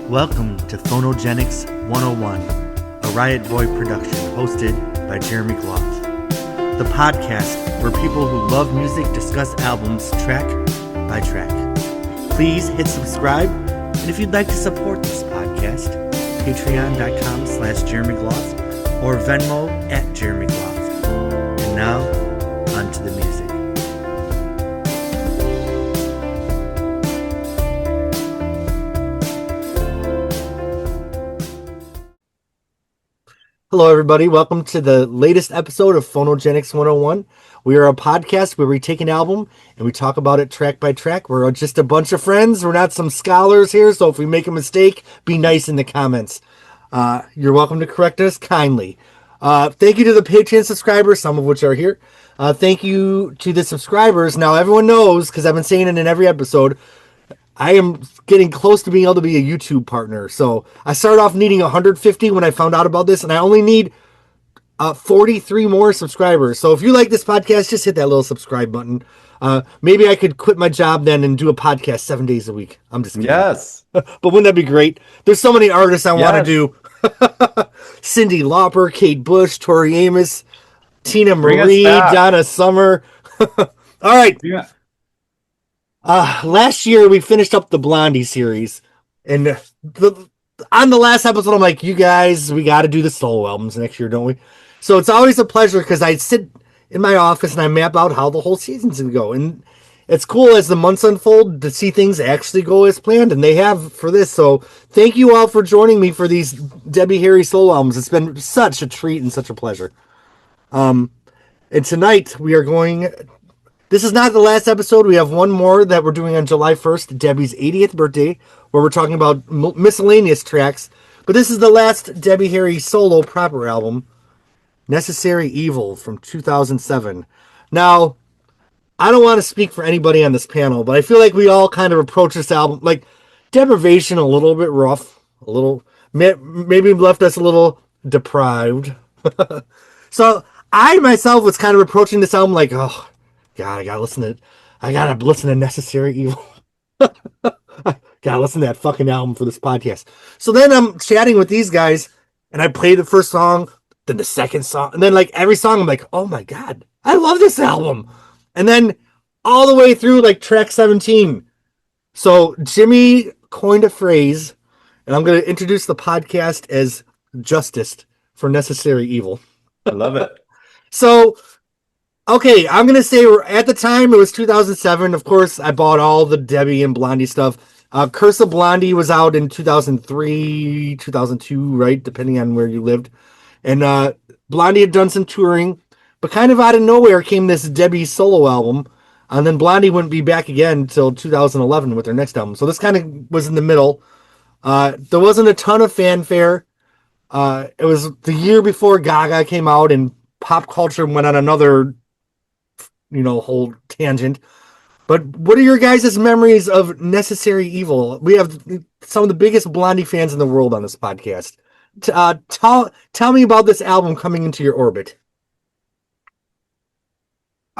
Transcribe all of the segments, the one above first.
Welcome to Phonogenics 101, a Riotboy production hosted by Jeremy Gloff. The podcast where people who love music discuss albums track by track. Please hit subscribe, and if you'd like to support this podcast, patreon.com/Jeremy Gloff or Venmo @Jeremy Gloff. And now, on to the music. Hello, everybody. Welcome to the latest episode of Phonogenics 101. We are a podcast where we take an album and we talk about it track by track. We're just a bunch of friends. We're not some scholars here, so if we make a mistake, be nice in the comments. You're welcome to correct us kindly. Thank you to the Patreon subscribers, some of which are here. Thank you to the subscribers. Now, everyone knows, because I've been saying it in every episode, I am getting close to being able to be a YouTube partner. So I started off needing 150 when I found out about this, and I only need 43 more subscribers. So if you like this podcast, just hit that little subscribe button. Maybe I could quit my job then and do a podcast 7 days a week. I'm just kidding. Yes. But wouldn't that be great? There's so many artists I want to do. Cyndi Lauper, Kate Bush, Tori Amos, Tina Marie, Donna Summer. All right. Yeah. Last year we finished up the Blondie series, and on the last episode I'm like, you guys, we got to do the solo albums next year, don't we? So it's always a pleasure because I sit in my office and I map out how the whole season's gonna go, and it's cool as the months unfold to see things actually go as planned, and they have for this. So thank you all for joining me for these Debbie Harry solo albums. It's been such a treat and such a pleasure. And tonight we are going. This is not the last episode. We have one more that we're doing on July 1st, Debbie's 80th birthday, where we're talking about miscellaneous tracks. But this is the last Debbie Harry solo proper album, Necessary Evil from 2007. Now, I don't want to speak for anybody on this panel, but I feel like we all kind of approach this album, like Deprivation, a little bit rough, a little, maybe left us a little deprived. So I myself was kind of approaching this album like, oh, God, I gotta listen to Necessary Evil. Gotta listen to that fucking album for this podcast. So then I'm chatting with these guys, and I play the first song, then the second song, and then like every song, I'm like, oh my God, I love this album. And then all the way through like track 17. So Jimmy coined a phrase, and I'm gonna introduce the podcast as Justice for Necessary Evil. I love it. So okay, I'm going to say at the time it was 2007. Of course, I bought all the Debbie and Blondie stuff. Curse of Blondie was out in 2003, 2002, right? Depending on where you lived. And Blondie had done some touring, but kind of out of nowhere came this Debbie solo album. And then Blondie wouldn't be back again until 2011 with their next album. So this kind of was in the middle. There wasn't a ton of fanfare. It was the year before Gaga came out and pop culture went on another whole tangent. But what are your guys' memories of Necessary Evil? We have some of the biggest Blondie fans in the world on this podcast. Tell me about this album coming into your orbit.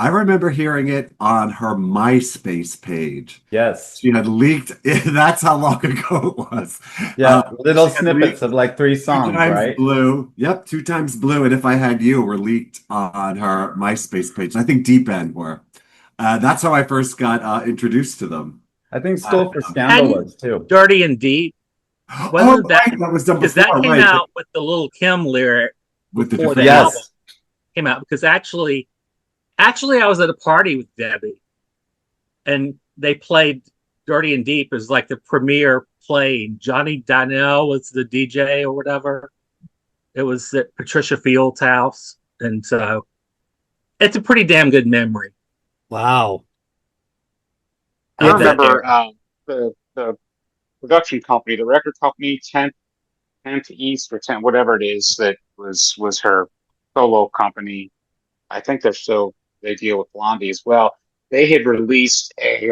I remember hearing it on her MySpace page. Yes. She had leaked. That's how long ago it was. Yeah, little snippets of like 3 songs, right? Blue. Yep, 2 Times Blue and If I Had You were leaked on her MySpace page. I think Deep End were. That's how I first got introduced to them. I think Still for Scandal was too. Dirty and Deep. Wasn't that was done before, that came out with the Lil' Kim lyric with before the the album came out. Because actually, I was at a party with Debbie, and they played Dirty and Deep as like the premiere play. Johnny Donnell was the DJ or whatever. It was at Patricia Field's house, and so it's a pretty damn good memory. Wow. I remember the production company, the record company, 10th East or 10, whatever it is, that was her solo company. I think they deal with Blondie as well. They had released a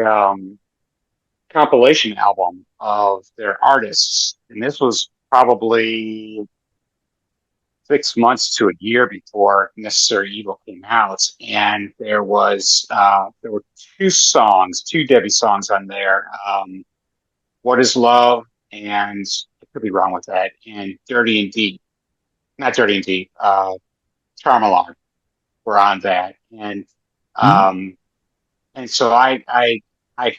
compilation album of their artists, and this was probably 6 months to a year before Necessary Evil came out, and there were 2 Debbie songs on there. What is Love and I could be wrong with that, and Dirty and Deep, not Dirty and Deep, Charmalon were on that, um, and so I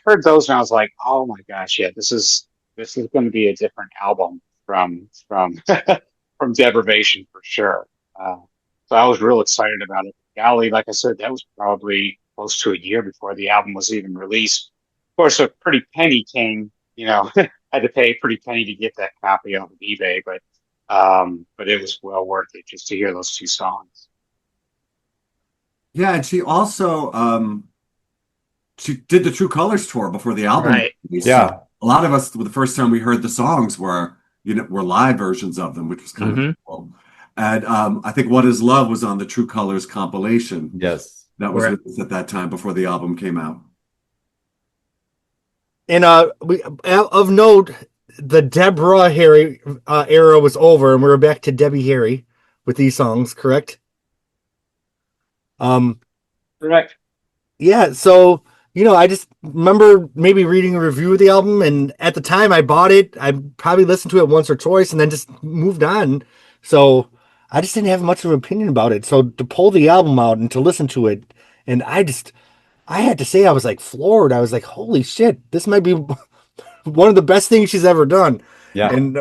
heard those and I was like, oh my gosh, yeah, this is going to be a different album from from Deprivation for sure. Uh, so I was real excited about it. Golly, like I said, that was probably close to a year before the album was even released. Of course, a pretty penny came. I had to pay a pretty penny to get that copy off of eBay, but it was well worth it just to hear those two songs. Yeah, and she did the True Colors tour before the album. Right. Yeah. A lot of us, the first time we heard the songs were live versions of them, which was kind of cool. And I think What Is Love was on the True Colors compilation. Yes. That was released at that time before the album came out. And of note, the Deborah Harry era was over, and we were back to Debbie Harry with these songs, correct? Correct. Yeah, so I just remember maybe reading a review of the album, and at the time I bought it. I probably listened to it once or twice and then just moved on. So I just didn't have much of an opinion about it. So to pull the album out and to listen to it, and I had to say I was like floored. I was like, holy shit, this might be one of the best things she's ever done. Yeah. And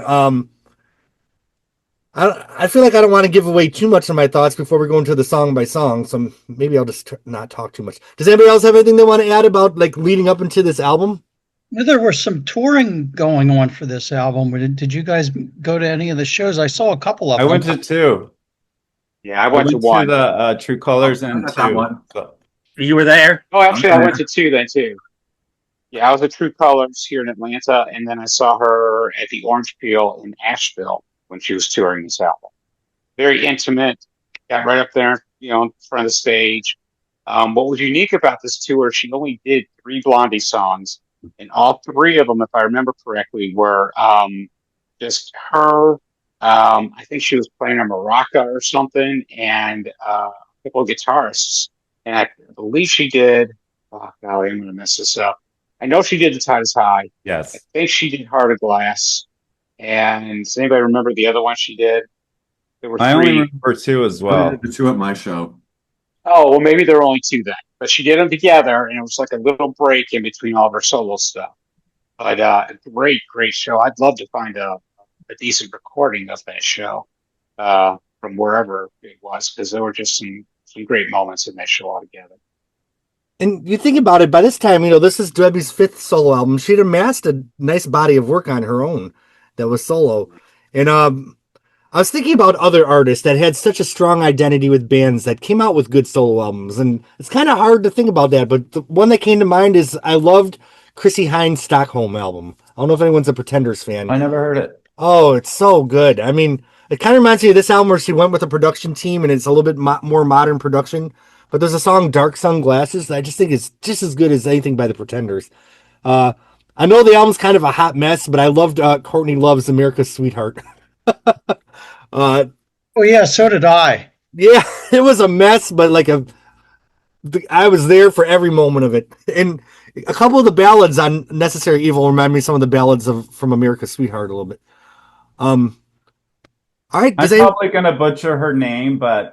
I feel like I don't want to give away too much of my thoughts before we go into the song by song, so maybe I'll just not talk too much. Does anybody else have anything they want to add about like leading up into this album? Well, there was some touring going on for this album. Did you guys go to any of the shows? I saw a couple of I them. went to two. Yeah, I went to one. The True Colors and Not that two. one. You were there? Oh, actually, I Okay. went to two then too. Yeah, I was at True Colors here in Atlanta, and then I saw her at the Orange Peel in Asheville when she was touring this album. Very intimate, got right up there, in front of the stage. What was unique about this tour, she only did 3 Blondie songs, and all 3 of them, if I remember correctly, were just her. I think she was playing a maraca or something, and a couple of guitarists. And I believe she did, oh, golly, I'm going to mess this up. I know she did The Tide is High. I Yes. think she did Heart of Glass. And does anybody remember the other one she did? There were I 3. only remember two as I well. did the two at my show. Oh, well, maybe there were only 2 then. But she did them together, and it was like a little break in between all of her solo stuff. But great, great show. I'd love to find a decent recording of that show from wherever it was, because there were just some great moments in that show altogether. And you think about it, by this time, this is Debbie's 5th solo album. She'd amassed a nice body of work on her own that was solo. And I was thinking about other artists that had such a strong identity with bands that came out with good solo albums. And it's kind of hard to think about that, but the one that came to mind is I loved Chrissy Hynde's Stockholm album. I don't know if anyone's a Pretenders fan. I never heard it. Oh, it's so good. I mean, it kind of reminds me of this album where she went with a production team and it's a little bit more modern production. But there's a song, Dark Sunglasses, that I just think is just as good as anything by the Pretenders. I know the album's kind of a hot mess, but I loved Courtney Love's America's Sweetheart. Oh yeah, so did I. Yeah, it was a mess, but I was there for every moment of it. And a couple of the ballads on Necessary Evil remind me of some of the ballads from America's Sweetheart a little bit. All right, I'm probably going to butcher her name, but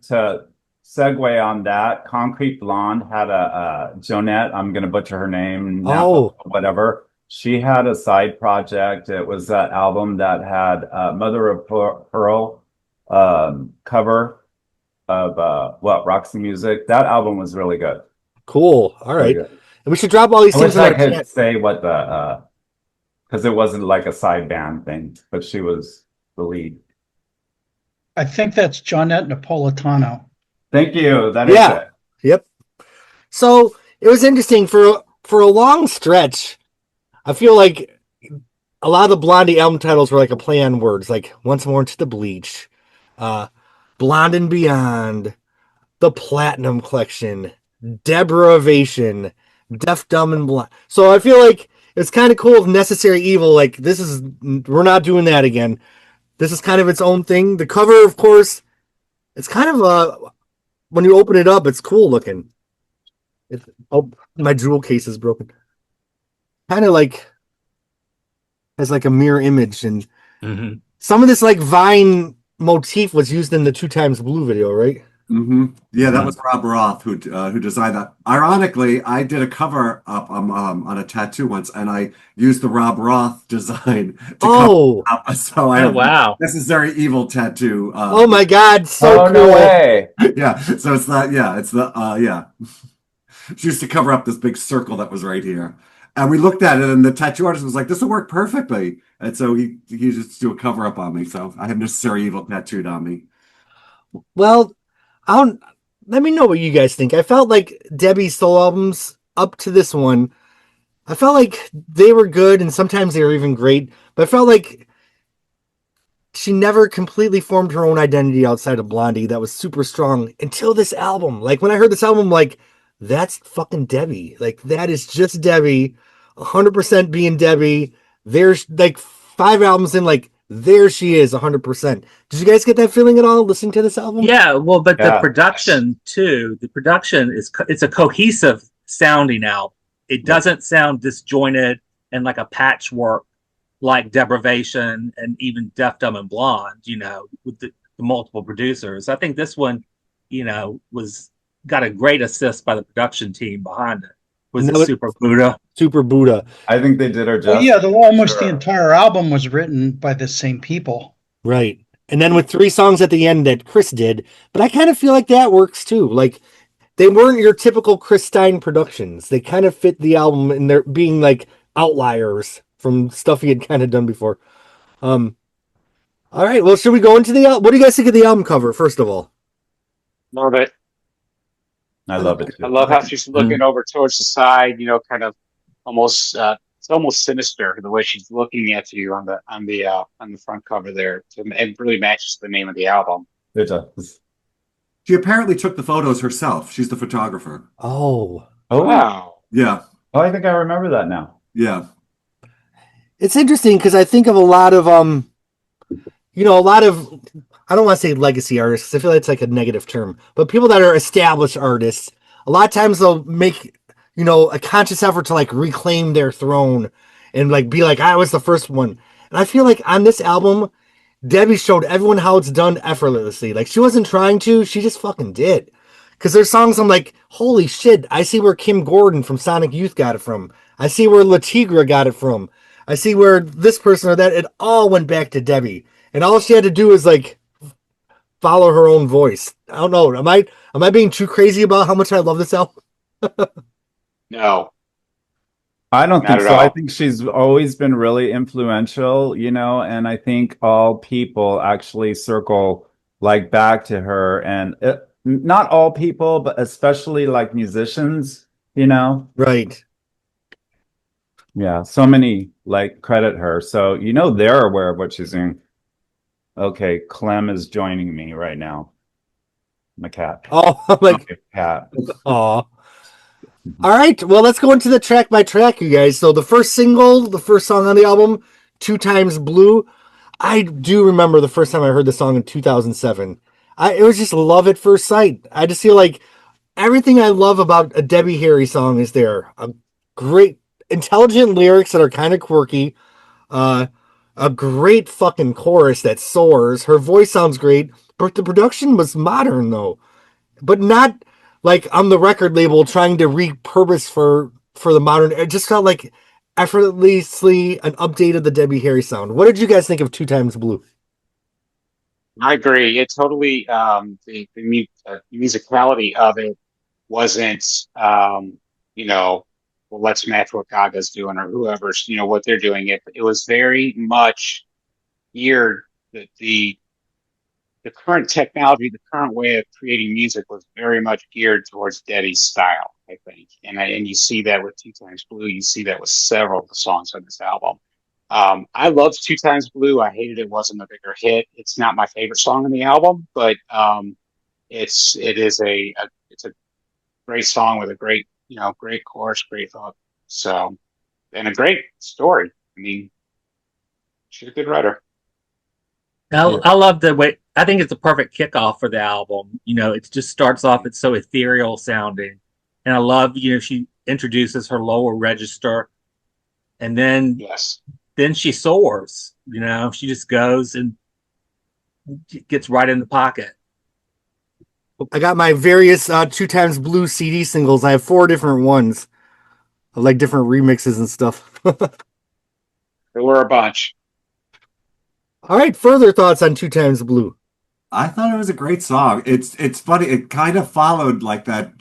to segue on that, Concrete Blonde had a Jonette. I'm going to butcher her name. Whatever. She had a side project. It was that album that had Mother of Pearl cover of Roxy Music. That album was really good. Cool. All right. Really, and we should drop all these I things wish in I our could chat. say what the because it wasn't like a side band thing, but she was the lead. I think that's Johnette Napolitano. Thank you. That is it. Yep. So it was interesting for a long stretch. I feel like a lot of the Blondie album titles were like a play on words, like Once More Into the Bleach, Blonde and Beyond, The Platinum Collection, Deprivation, Deaf, Dumb, and Blind. So I feel like it's kind of cool with Necessary Evil. Like we're not doing that again. This is kind of its own thing. The cover, of course, it's kind of when you open it up, it's cool looking. My jewel case is broken. Kind of like as like a mirror image, and Mhm. some of this like Vine motif was used in the Two Times Blue video, right? Yeah, that Mhm. was Rob Roth who designed that. Ironically, I did a cover up on a tattoo once, and I used the Rob Roth design to cover Oh, up. So I Oh, have wow. Necessary Evil tattoo. oh my God, so Oh, no cool. way. Yeah, so it's not. Yeah, it's the. Yeah, she used to cover up this big circle that was right here, and we looked at it, and the tattoo artist was like, "This will work perfectly." And so he just do a cover up on me. So I have Necessary Evil tattooed on me. Well, I don't. Let me know what you guys think. I felt like Debbie's solo albums up to this one, I felt like they were good, and sometimes they were even great. But I felt like she never completely formed her own identity outside of Blondie that was super strong until this album. Like when I heard this album, like that's fucking Debbie. Like that is just Debbie, 100% being Debbie. There's like 5 albums in, like there she is, 100%. Did you guys get that feeling at all listening to this album? Yeah, well, but the Yeah. production too. The production it's a cohesive sounding album. It doesn't sound disjointed and like a patchwork like Deprivation and even Deaf, Dumb, and Blonde. With the multiple producers. I think this one, was got a great assist by the production team behind it. Was it Super Buddha? Super Buddha. I think they did her Well, justice. yeah, almost the Sure. entire album was written by the same people. Right. And then with 3 songs at the end that Chris did, but I kind of feel like that works too. Like they weren't your typical Chris Stein productions. They kind of fit the album in their being like outliers from stuff he had kind of done before. All right. Well, should we go into the album? What do you guys think of the album cover, first of all? Love it. I love it I too. love how she's looking over towards the side, kind of almost it's almost sinister the way she's looking at you on the front cover there. It really matches the name of the album. It does. She apparently took the photos herself. She's the photographer. Oh. Oh, Wow. Yeah. Oh, I think I remember that now. Yeah. It's interesting because I think of a lot of a lot of, I don't want to say legacy artists, 'cause I feel like it's like a negative term, but people that are established artists, a lot of times they'll make, a conscious effort to like reclaim their throne and like be like, I was the first one. And I feel like on this album, Debbie showed everyone how it's done effortlessly. Like she wasn't trying to, she just fucking did. Because there's songs I'm like, holy shit, I see where Kim Gordon from Sonic Youth got it from. I see where La Tigra got it from. I see where this person or that, it all went back to Debbie. And all she had to do is like follow her own voice. I don't know. Am I being too crazy about how much I love this album? No, I don't not think at so. all. I think she's always been really influential, and I think all people actually circle like back to her, and not all people, but especially like musicians. Right. Yeah, so many like credit her. So, they're aware of what she's doing. Okay, Clem is joining me right now. My cat. Oh, I'm like, Okay, cat. aw. All right, well, let's go into the track by track, you guys. So the first song on the album, Two Times Blue. I do remember the first time I heard the song in 2007. It was just love at first sight. I just feel like everything I love about a Debbie Harry song is there. A great, intelligent lyrics that are kind of quirky. A great fucking chorus that soars. Her voice sounds great, but the production was modern though. But not like on the record label trying to repurpose for the modern. It just felt like effortlessly an update of the Debbie Harry sound. What did you guys think of Two Times Blue? I agree. It totally the musicality of it wasn't well, let's match what Gaga's doing or whoever's what they're doing. It was very much geared that the current technology, the current way of creating music was very much geared towards Debbie's style, I think. And you see that with Two Times Blue. You see that with several of the songs on this album. I loved Two Times Blue. I hated it wasn't a bigger hit. It's not my favorite song on the album, but it's a great song with a great chorus, great thought. So, and a great story. I mean, she's a good writer. I love the way. I think it's a perfect kickoff for the album. It just starts off. It's so ethereal sounding, and I love. She introduces her lower register, and then Yes. then she soars. She just goes and gets right in the pocket. I got my various 2 Times Blue CD singles. I have 4 different ones of like different remixes and stuff. There were a bunch. All right, further thoughts on 2 Times Blue? I thought it was a great song. It's funny. It kind of followed like that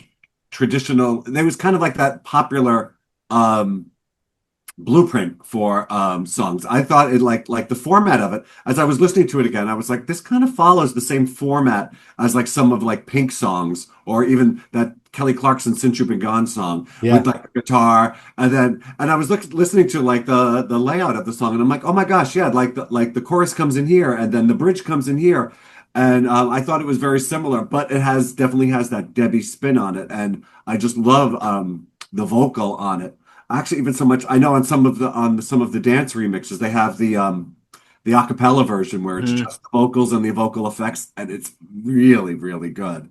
traditional. It was kind of like that popular um blueprint for songs. I thought it like the format of it. As I was listening to it again, I was like, this kind of follows the same format as like some of like Pink songs or even that Kelly Clarkson "Since You've Been Gone" song with like the guitar, and I was listening to like the layout of the song, and I'm like, oh my gosh, yeah, like the chorus comes in here, and then the bridge comes in here, and I thought it was very similar, but it definitely has that Debbie spin on it, and I just love the vocal on it. Actually, even so much, I know on some of the dance remixes, they have the acapella version where it's just the vocals and the vocal effects, and it's really, really good.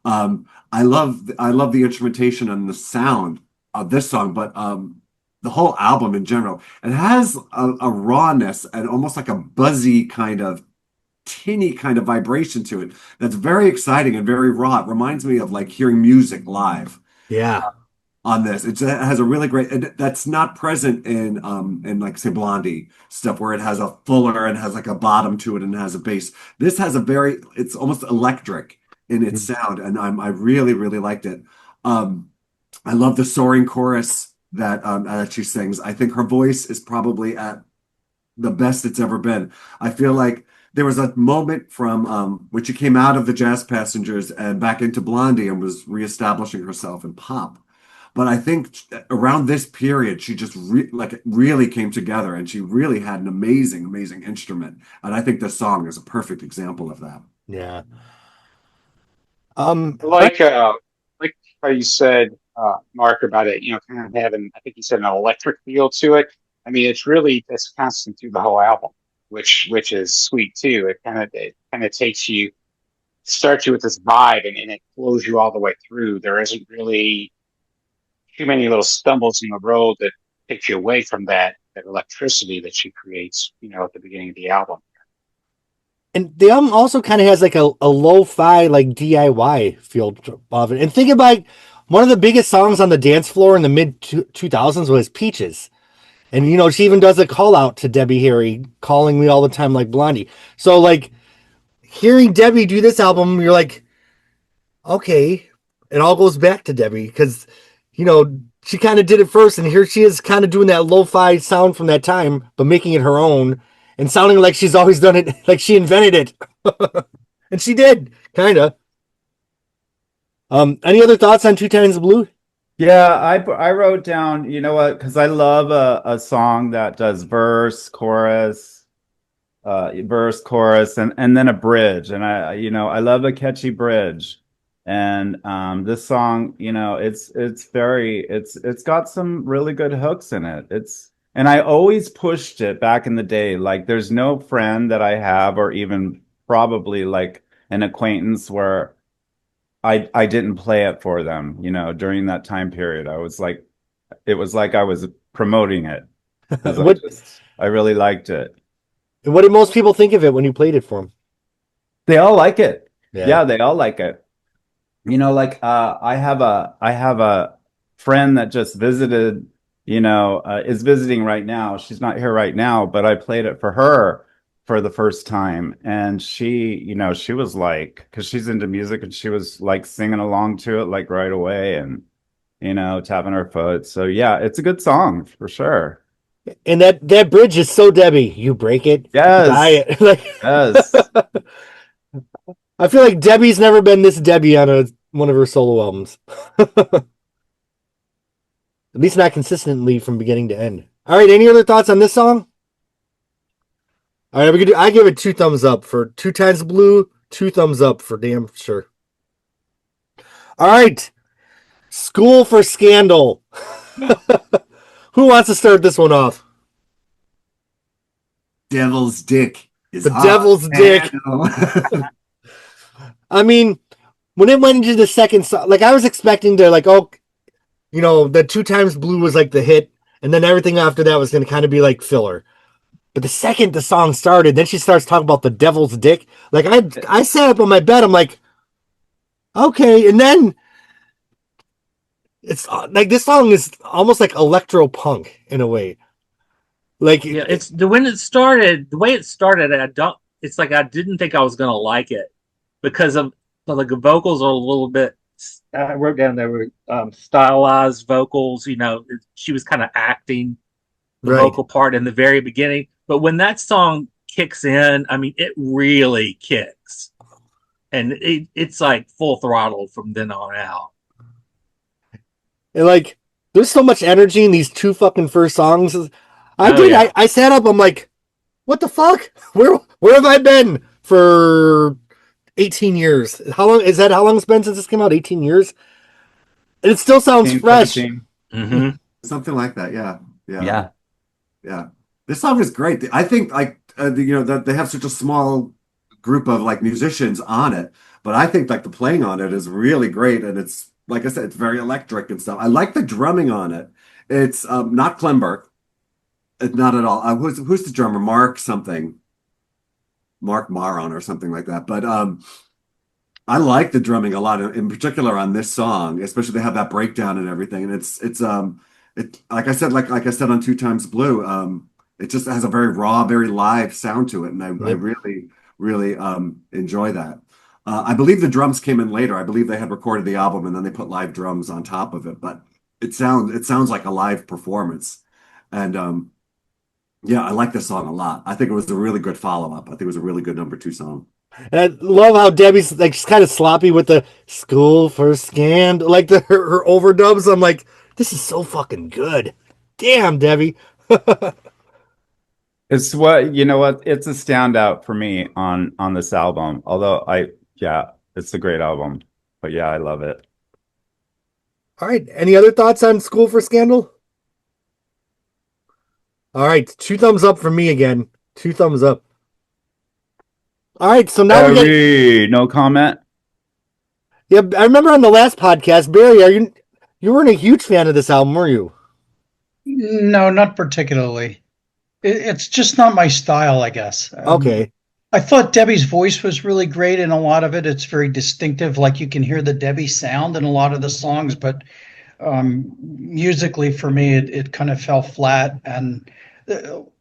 I love the instrumentation and the sound of this song, but the whole album in general, it has a rawness and almost like a buzzy kind of tinny kind of vibration to it that's very exciting and very raw. It reminds me of like hearing music live. Yeah. On this, it has a really great, and that's not present in like say Blondie stuff where it has a fuller and has like a bottom to it and has a bass. This has it's almost electric in its sound, and I really, really liked it. I love the soaring chorus that she sings. I think her voice is probably at the best it's ever been. I feel like there was a moment from when she came out of the Jazz Passengers and back into Blondie and was reestablishing herself in pop. But I think around this period, she just really came together, and she really had an amazing, amazing instrument. And I think this song is a perfect example of that. Yeah. Like how you said, Mark, about it, kind of having, I think you said, an electric feel to it. I mean, it's constant through the whole album, which is sweet too. It kind of starts you with this vibe, and it flows you all the way through. There isn't really too many little stumbles in the road that take you away from that electricity that she creates, at the beginning of the album. And the album also kind of has like a lo-fi, like DIY feel of it. And think about one of the biggest songs on the dance floor in the mid 2000s was Peaches. And, she even does a call out to Debbie Harry, calling me all the time like Blondie. So like hearing Debbie do this album, you're like, okay, it all goes back to Debbie because, she kind of did it first. And here she is kind of doing that lo-fi sound from that time, but making it her own. And sounding like she's always done it, like she invented it. And she did, kind of. Any other thoughts on 2 Times Blue? Yeah, I wrote down, you know what, because I love a song that does verse, chorus, and then a bridge. And I love a catchy bridge. And this song, it's got some really good hooks in it. And I always pushed it back in the day. Like there's no friend that I have, or even probably like an acquaintance where I didn't play it for them, during that time period. It was like I was promoting it. I really liked it. And what did most people think of it when you played it for them? They all like it. Yeah, they all like it. I have a friend that just visited, is visiting right now. She's not here right now, but I played it for her for the first time. And she was like, because she's into music, and she was like singing along to it like right away, and, tapping her foot. So yeah, it's a good song for sure. And that bridge is so Debbie. You break it. Yes. Die it. Yes. I feel like Debbie's never been this Debbie on one of her solo albums. At least not consistently from beginning to end. All right, any other thoughts on this song? All right, I give it 2 thumbs up for 2 Times Blue, 2 thumbs up for damn sure. All right, School for Scandal. Who wants to start this one off? Devil's Dick is the Devil's Dick. I mean, when it went into the second song, like I was expecting to the 2 Times Blue was like the hit, and then everything after that was going to kind of be like filler. But the second the song started, then she starts talking about the devil's dick. Like I sat up on my bed. I'm like, okay. And then it's like this song is almost like electro punk in a way. Like Yeah, it's the when it started, the way it started, I don't. It's like I didn't think I was gonna like it because of the vocals are a little bit. I wrote down there were stylized vocals. You know, she was kind of acting the right. vocal part in the very beginning, but when that song kicks in, I mean, it really kicks, and it's like full throttle from then on out. And like, there's so much energy in these two fucking first songs. Oh yeah. I sat up. I'm like, what the fuck? Where have I been for 18 years? How long is that? How long it's been since this came out? 18 years, and it still sounds fresh. 17. Mm-hmm. Something like that. Yeah. Yeah. Yeah. Yeah. This song is great. I think like that they have such a small group of like musicians on it, but I think like the playing on it is really great, and it's like I said, it's very electric and stuff. I like the drumming on it. It's not Klemberg. It's not at all. Who's the drummer? Mark something. Mark Maron or something like that. But I like the drumming a lot, in particular on this song, especially they have that breakdown and everything. And it like I said on Two Times Blue, it just has a very raw, very live sound to it, and I really enjoy that. I believe the drums came in later. I believe they had recorded the album and then they put live drums on top of it, but it sounds like a live performance. And yeah, I like this song a lot. I think it was a really good follow-up. I think it was a really good number 2 song. And I love how Debbie's like she's kind of sloppy with the school for scand, like her overdubs. I'm like, this is so fucking good. Damn, Debbie. It's what you know what it's a standout for me on this album. Although it's a great album. But yeah, I love it. All right. Any other thoughts on School for Scandal? All right, 2 thumbs up for me again. 2 thumbs up. All right, so now no comment. Yeah, I remember on the last podcast, Barry, you weren't a huge fan of this album, were you? No, not particularly. It's just not my style, I guess. Okay. I thought Debbie's voice was really great in a lot of it. It's very distinctive, like you can hear the Debbie sound in a lot of the songs, but musically for me, it kind of fell flat. And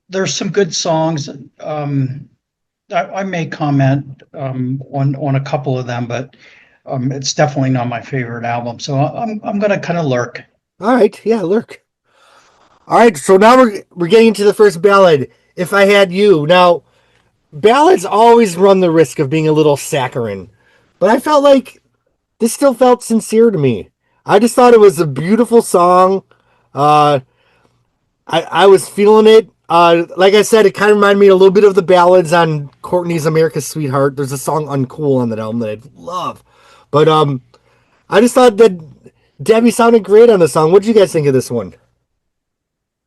there's some good songs. I may comment on a couple of them, but it's definitely not my favorite album. So I'm going to kind of lurk. All right, yeah, lurk. All right, so now we're getting into the first ballad. If I Had You. Now, ballads always run the risk of being a little saccharine, but I felt like this still felt sincere to me. I just thought it was a beautiful song. I was feeling it. Like I said, it kind of reminded me a little bit of the ballads on Courtney's America's Sweetheart. There's a song Uncool on that album that I love. But I just thought that Debbie sounded great on the song. What did you guys think of this one?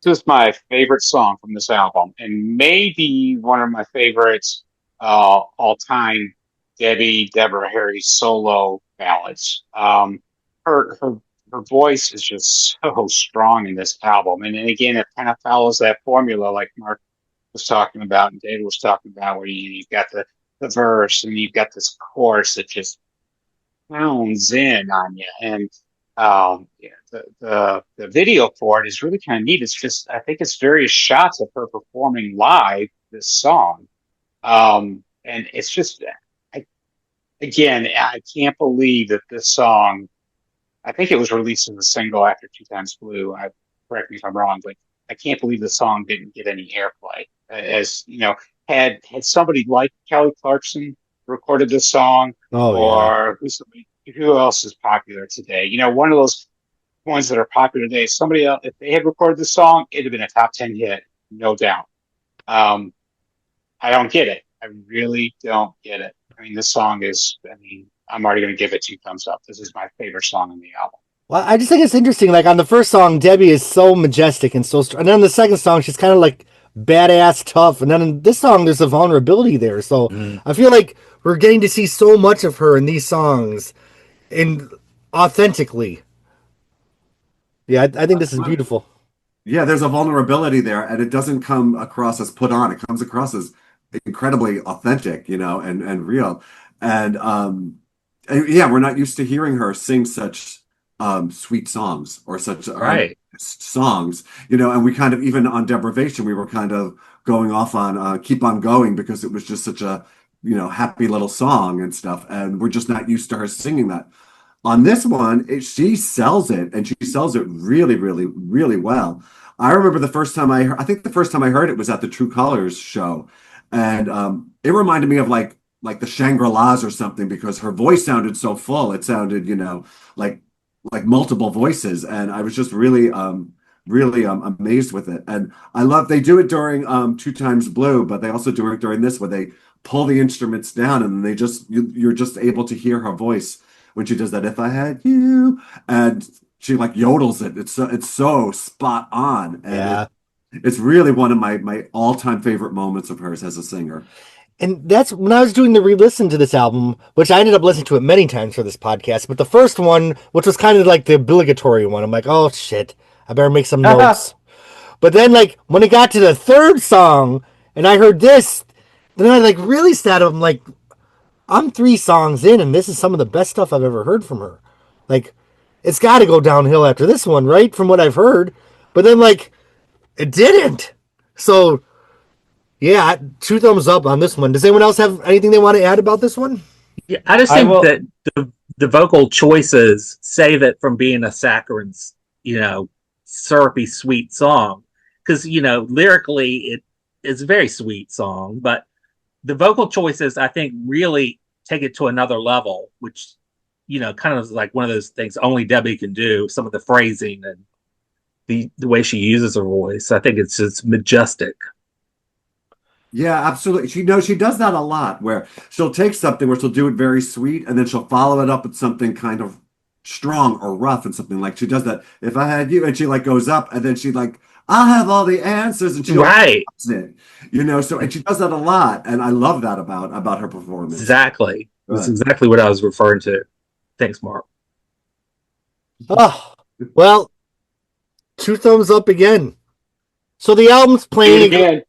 This is my favorite song from this album, and maybe one of my favorites all-time Deborah Harry solo ballads. Her voice is just so strong in this album, and again, it kind of follows that formula like Mark was talking about and David was talking about, where you've got the verse and you've got this chorus that just pounds in on you, and the video for it is really kind of neat. It's just, I think it's various shots of her performing live this song, and it's just, I can't believe that this song. I think it was released as a single after Two Times Blue. Correct me if I'm wrong, but I can't believe the song didn't get any airplay. As you know, had somebody like Kelly Clarkson recorded this song, or who else is popular today? You know, one of those ones that are popular today. Somebody else, if they had recorded the song, it'd have been a top 10 hit, no doubt. I don't get it. I really don't get it. I mean, this song is. I mean, I'm already going to give it 2 thumbs up. This is my favorite song on the album. Well, I just think it's interesting. Like on the first song, Debbie is so majestic and so strong. And then the second song, she's kind of like badass, tough. And then in this song, there's a vulnerability there. So I feel like we're getting to see so much of her in these songs, and authentically. Yeah, I think this is beautiful. Yeah, there's a vulnerability there, and it doesn't come across as put on. It comes across as incredibly authentic, and real. And yeah, we're not used to hearing her sing such sweet songs or such Right. songs, and we kind of, even on Deprivation, we were kind of going off on Keep On Going because it was just such a, happy little song and stuff, and we're just not used to her singing that. On this one, she sells it, and she sells it really, really, really well. I remember the first time I think the first time I heard it was at the True Colors show, and it reminded me of like the Shangri-Las or something because her voice sounded so full. It sounded, like like multiple voices, and I was just really, really amazed with it. And I love they do it during Two Times Blue, but they also do it during this where they pull the instruments down and they just you're just able to hear her voice when she does that "If I Had You," and she like yodels it. It's so spot on, and Yeah. it's really one of my all-time favorite moments of hers as a singer. And that's when I was doing the re-listen to this album, which I ended up listening to it many times for this podcast. But the first one, which was kind of like the obligatory one, I'm like, oh shit, I better make some notes. But then, like, when it got to the third song and I heard this, then I like really sat up. I'm like, I'm 3 songs in, and this is some of the best stuff I've ever heard from her. Like, it's got to go downhill after this one, right? From what I've heard. But then, like, it didn't. So, yeah, 2 thumbs up on this one. Does anyone else have anything they want to add about this one? Yeah, I just I think will. that the vocal choices save it from being a saccharine, syrupy sweet song. Because lyrically it is a very sweet song, but the vocal choices I think really take it to another level, which kind of is like one of those things only Debbie can do. Some of the phrasing and the way she uses her voice, I think it's just majestic. Yeah, absolutely. She does that a lot where she'll take something where she'll do it very sweet and then she'll follow it up with something kind of strong or rough and something like she does that. If I had you, and she like goes up and then she like, I'll have all the answers, and she always Right. does it, so and she does that a lot. And I love that about her performance. Exactly. That's Good. exactly what I was referring to. Thanks, Mark. Oh, well, 2 thumbs up again. So the album's Do it playing. again.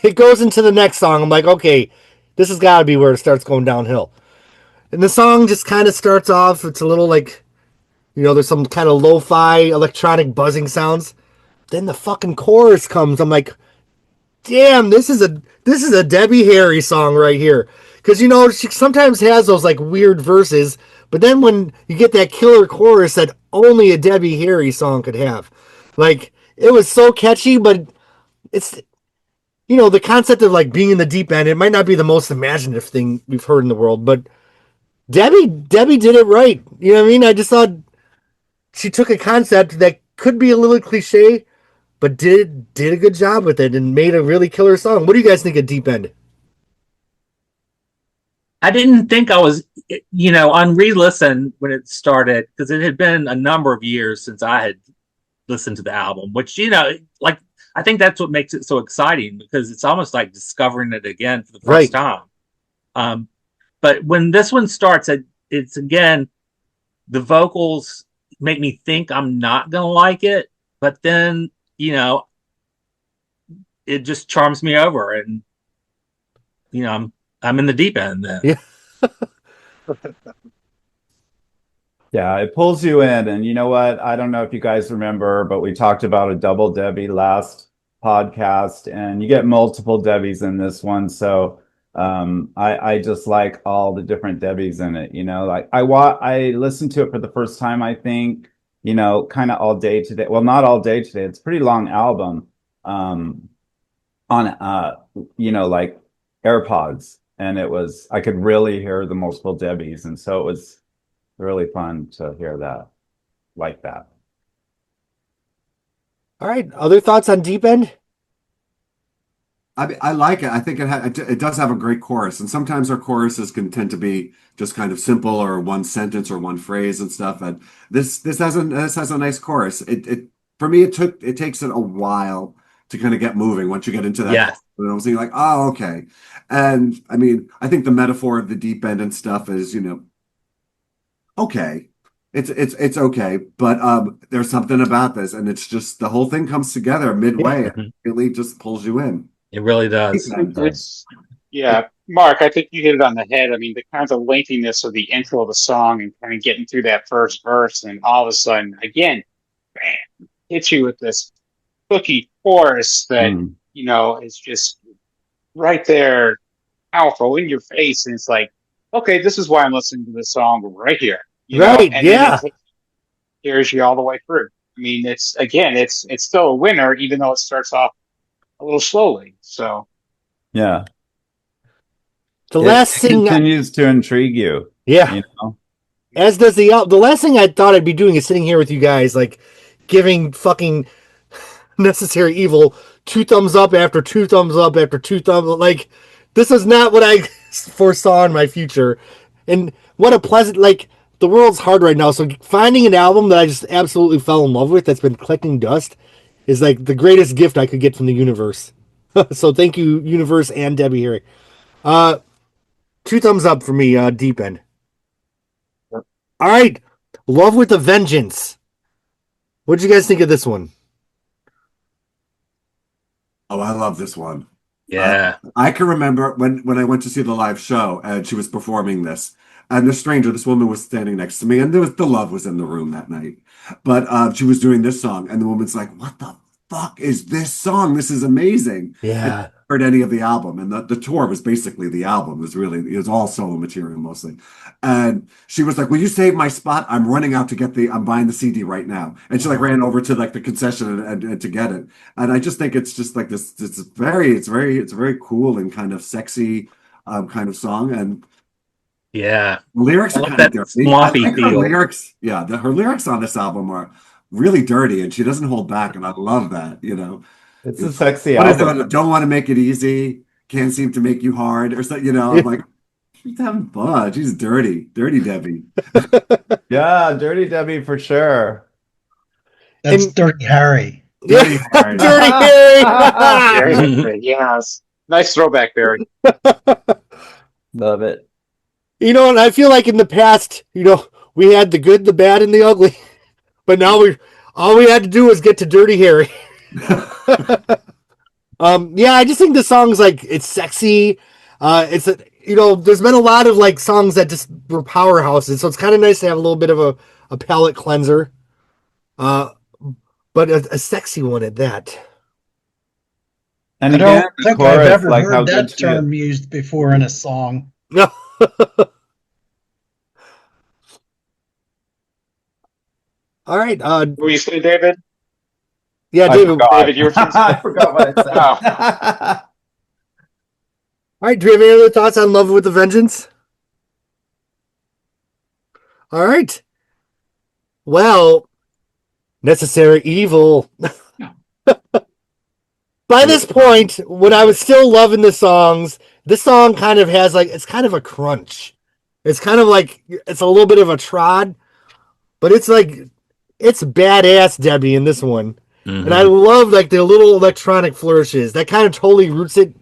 It goes into the next song. I'm like, okay, this has got to be where it starts going downhill. And the song just kind of starts off. It's a little like, there's some kind of lo-fi electronic buzzing sounds. Then the fucking chorus comes. I'm like, damn, this is a Debbie Harry song right here. Because she sometimes has those like weird verses, but then when you get that killer chorus that only a Debbie Harry song could have, like it was so catchy. But it's the concept of like being in the deep end. It might not be the most imaginative thing we've heard in the world, but Debbie did it right. You know what I mean? I just thought she took a concept that could be a little cliche, but did a good job with it and made a really killer song. What do you guys think of Deep End? I didn't think I was, on re-listen when it started, because it had been a number of years since I had listened to the album, which, like, I think that's what makes it so exciting, because it's almost like discovering it again for the first Right. time. But when this one starts, it's again, the vocals make me think I'm not going to like it, but then, it just charms me over, and, I'm in the deep end then. Yeah. Yeah, it pulls you in. And you know what? I don't know if you guys remember, but we talked about a double Debbie last podcast, and you get multiple Debbies in this one. So I just like all the different Debbies in it. Like I listened to it for the first time, I think, kind of all day today. Well, not all day today. It's a pretty long album on like AirPods. And I could really hear the multiple Debbies. And so it was really fun to hear that, like that. All right. Other thoughts on Deep End? I like it. I think it does have a great chorus, and sometimes our choruses can tend to be just kind of simple or one sentence or one phrase and stuff. And this has a nice chorus. It for me it takes it a while to kind of get moving once you get into that. Yes. And I was thinking like, oh, okay. And I mean, I think the metaphor of the deep end and stuff is, okay. It's okay, but there's something about this, and it's just the whole thing comes together midway and Mhm. really just pulls you in. It really does. It's yeah, Mark, I think you hit it on the head. I mean, the kinds of lengthiness of the intro of the song and kind of getting through that first verse, and all of a sudden, again, bam, hits you with this cookie chorus that, Mm. is just right there, powerful in your face. And it's like, okay, this is why I'm listening to this song right here, Right, and then yeah. carries you all the way through. I mean, it's still a winner, even though it starts off a little slowly. So, Yeah. The It last thing, continues to intrigue you, yeah, you know? as does the last thing I thought I'd be doing is sitting here with you guys, like giving fucking Necessary Evil two thumbs up after two thumbs up after two thumbs. Like, this is not what I foresaw in my future. And what a pleasant, like, the world's hard right now. So finding an album that I just absolutely fell in love with that's been collecting dust is like the greatest gift I could get from the universe. So thank you, universe and Debbie Harry. Two thumbs up for me, deep end. All right. Love with a Vengeance. What did you guys think of this one? Oh, I love this one. Yeah. I can remember when I went to see the live show and she was performing this, and this woman was standing next to me, and the love was in the room that night. But she was doing this song, and the woman's like, "What the fuck is this song? This is amazing." And Yeah. I heard any of the album, and the tour was basically the album. It was all solo material mostly. And she was like, "Will you save my spot? I'm buying the CD right now." And she like ran over to like the concession and to get it. And I just think it's just like this. It's a very cool and kind of sexy kind of song. And Yeah. the lyrics I are love kind of that dirty. I swampy like her feel. lyrics. Yeah, her lyrics on this album are really dirty, and she doesn't hold back. And I love that. It's a It's sexy what is album. that? Don't want to make it easy. Can't seem to make you hard, or something. Yeah. I'm like, she's having fun. She's dirty, dirty Debbie. Yeah, Dirty Debbie for sure. That's And Dirty Harry. yeah, Dirty Harry. Dirty Harry. yes, nice throwback, Barry. Love it. And I feel like in the past, we had the good, the bad, and the ugly, but now all we had to do was get to Dirty Harry. Yeah, I just think the song's like it's sexy. There's been a lot of like songs that just were powerhouses, so it's kind of nice to have a little bit of a palate cleanser. Uh, but a sexy one at that. And I again, don't the think I've chorus, ever like how heard good that she is. term used before in a song. No. All right. What do you say, David? Yeah, I David. forgot. David, you were saying I something? forgot what I said. All right. Do you have any other thoughts on Love with a Vengeance? All right. Well, Necessary Evil. By this point, when I was still loving the songs, this song kind of has it's kind of a crunch. It's kind of like, it's a little bit of a trod, but it's badass, Debbie, in this one. And I love like the little electronic flourishes. That kind of totally roots it,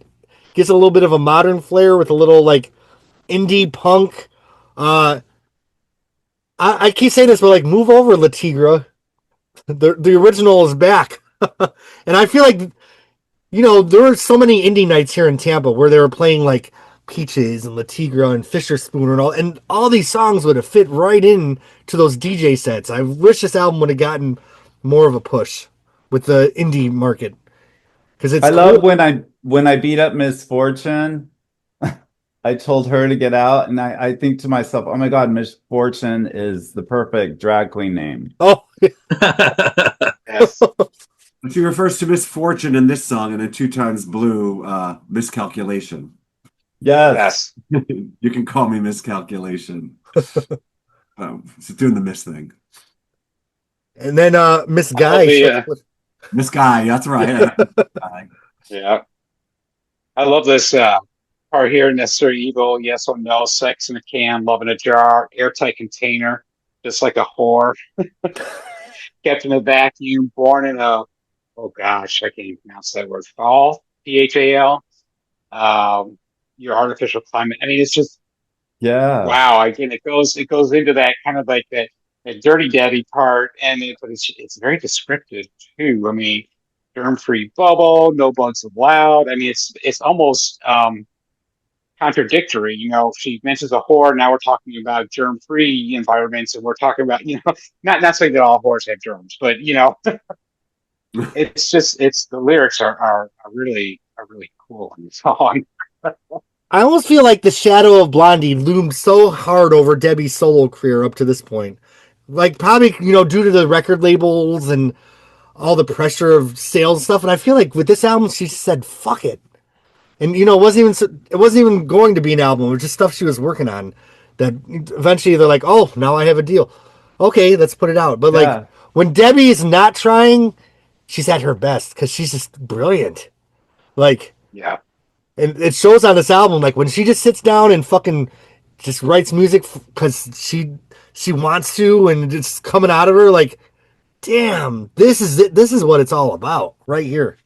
gets a little bit of a modern flair with a little like indie punk. I keep saying this, but like, move over, Latigra. The original is back. And I feel like, there were so many indie nights here in Tampa where they were playing like Peaches and Latigra and Fisher Spooner and all these songs would have fit right in to those DJ sets. I wish this album would have gotten more of a push with the indie market because it's I love cool. when I beat up Miss Fortune. I told her to get out, and I think to myself, oh my God, Miss Fortune is the perfect drag queen name. Oh, Yes. But she refers to misfortune in this song and in Two Times Blue, miscalculation. Yes. Yes. You can call me miscalculation. She's doing the miss thing. and then Miss I love Guy. the, Miss Guy, that's right. yeah. I love this part here, Necessary Evil, yes or no, sex in a can, love in a jar, airtight container, just like a whore, kept in a vacuum, born in a, oh gosh, I can't even pronounce that word, fall, Phal, your artificial climate. I mean, it's just, Yeah. wow. Again, it goes into that kind of like that Dirty Daddy part, but it's very descriptive too. I mean, germ-free bubble, no bugs allowed. I mean, it's almost contradictory. You know, she mentions a whore. Now we're talking about germ-free environments, and we're talking about, you know, not saying that all whores have germs, but you know, it's the lyrics are really cool in the song. I almost feel like the shadow of Blondie loomed so hard over Debbie's solo career up to this point. Like, probably, you know, due to the record labels and all the pressure of sales and stuff. And I feel like with this album, she said, fuck it. And, you know, it wasn't even going to be an album. It was just stuff she was working on that eventually they're like, oh, now I have a deal. Okay, let's put it out. But, like, when Debbie is not trying, she's at her best because she's just brilliant. Like, yeah. And it shows on this album, like when she just sits down and fucking just writes music because she wants to, and it's coming out of her. Like, damn, this is it. This is what it's all about right here.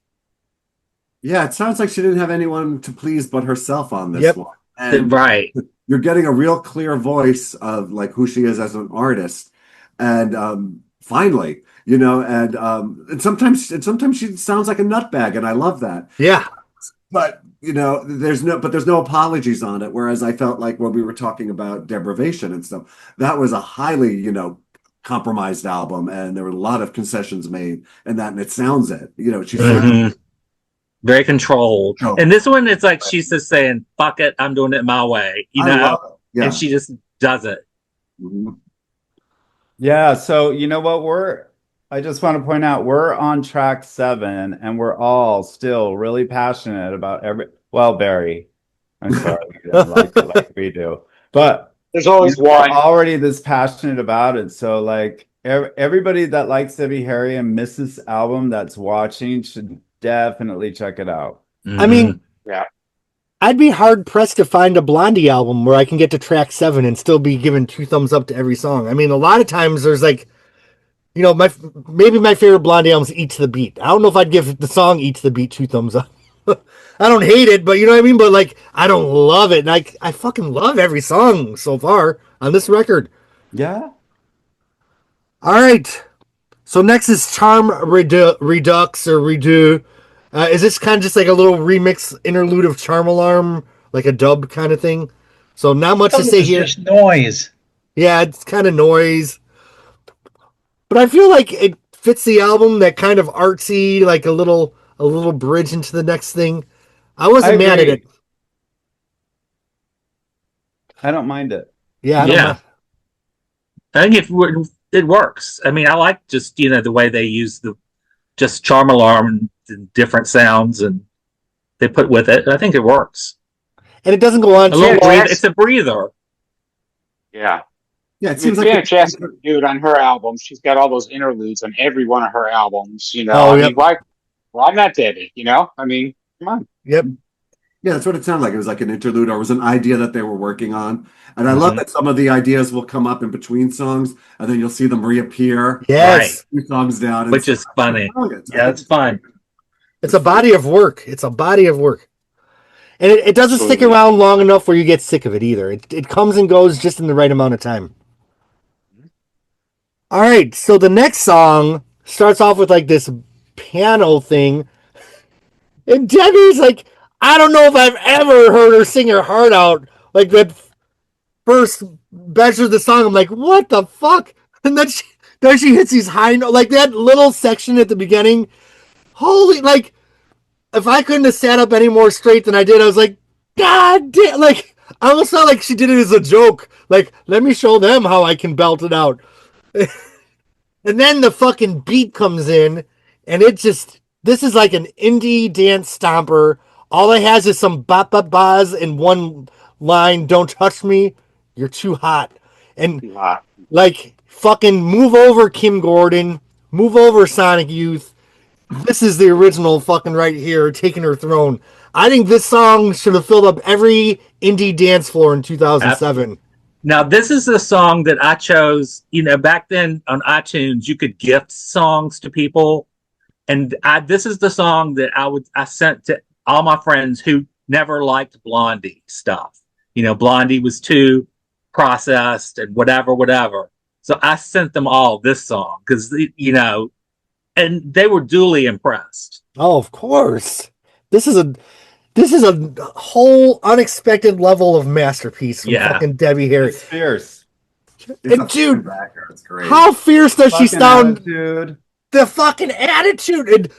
Yeah, it sounds like she didn't have anyone to please but herself on this one. And right. You're getting a real clear voice of like who she is as an artist, and finally, you know, and sometimes she sounds like a nutbag, and I love that. Yeah. But you know, there's no apologies on it. Whereas I felt like when we were talking about deprivation and stuff, that was a highly, you know, compromised album, and there were a lot of concessions made, and it sounds it. You know, she's very controlled. And this one, it's like she's just saying, "Fuck it, I'm doing it my way," you know, yeah. And she just does it. Mm-hmm. Yeah. So you know what I just want to point out we're on track 7 and we're all still really passionate about Barry. I'm sorry, you don't like it like we do. But there's always one already this passionate about it. So like everybody that likes Debbie Harry and missed this album that's watching should definitely check it out. Mm-hmm. I mean, yeah. I'd be hard pressed to find a Blondie album where I can get to track 7 and still be giving 2 thumbs up to every song. I mean, a lot of times there's like, you know, maybe my favorite Blondie album is Eat to the Beat. I don't know if I'd give the song Eat to the Beat 2 thumbs up. I don't hate it, but you know what I mean? But like, I don't love it. And I fucking love every song so far on this record. Yeah. All right. So next is Charm Redux or Redo. Is this kind of just like a little remix interlude of Charm Alarm, like a dub kind of thing? So not much to say here. Just noise. Yeah, it's kind of noise. But I feel like it fits the album, that kind of artsy, like a little bridge into the next thing. I wasn't mad at it. I don't mind it. Yeah, I think it works. I mean, I like just, you know, the way they use just Charm Alarm and different sounds and they put with it. I think it works. And it doesn't go on. It's a breather. Yeah. Yeah, it seems like Janet Jackson, dude, on her album, she's got all those interludes on every one of her albums. You know, I mean, why? Well, I'm not dead. You know, I mean, come on. Yep. Yeah, that's what it sounded like. It was like an interlude, or it was an idea that they were working on. And I love that some of the ideas will come up in between songs, and then you'll see them reappear. Yes, 2 songs down, which is funny. Yeah, it's fun. It's a body of work. And it doesn't stick around long enough where you get sick of it either. It comes and goes just in the right amount of time. All right, so the next song starts off with like this piano thing. And Debbie's like, I don't know if I've ever heard her sing her heart out. Like that first measure of the song, I'm like, what the fuck? And then she hits these high notes, like that little section at the beginning. Holy, like, if I couldn't have sat up any more straight than I did, I was like, God damn, like, I almost felt like she did it as a joke. Like, let me show them how I can belt it out. And then the fucking beat comes in, and this is like an indie dance stomper. All it has is some bop bop bas in one line, don't touch me, you're too hot. And like, fucking move over Kim Gordon, move over Sonic Youth. This is the original fucking right here, taking her throne. I think this song should have filled up every indie dance floor in 2007. Now, this is the song that I chose. You know, back then on iTunes, you could gift songs to people. And this is the song that I sent to all my friends who never liked Blondie stuff. You know, Blondie was too processed and whatever. So I sent them all this song because, and they were duly impressed. Oh, of course. This is a whole unexpected level of masterpiece from fucking Debbie Harry. It's fierce. And dude, it's great. how fierce does she sound? Attitude. The fucking attitude, and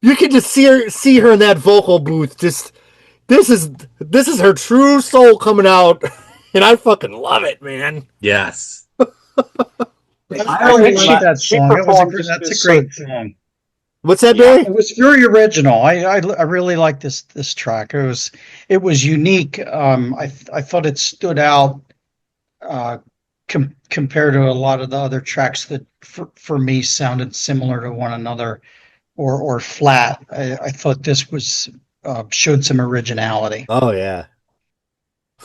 you can just see her in that vocal booth. Just this is her true soul coming out, and I fucking love it, man. Yes. I really like that song. That's a great song. What's that, Barry? It was very original. I really like this track. It was unique. I thought it stood out compared to a lot of the other tracks that for me sounded similar to one another or flat. I thought this was showed some originality. Oh yeah.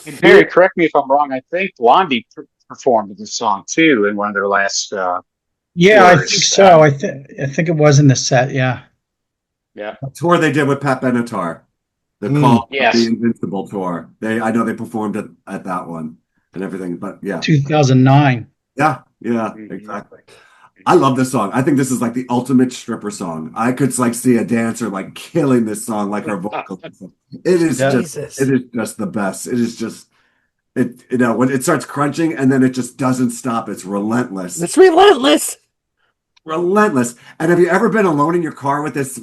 And Barry, correct me if I'm wrong. I think Blondie performed this song too in one of their last. Yeah, I think so. I think it was in the set. Yeah. Yeah. A tour they did with Pat Benatar, the the Invincible tour. I know they performed at that one and everything. But yeah, 2009. Yeah, exactly. I love this song. I think this is like the ultimate stripper song. I could like see a dancer like killing this song, like her vocals. It is just the best. It is just when it starts crunching and then it just doesn't stop. It's relentless. It's relentless. Relentless. And have you ever been alone in your car with this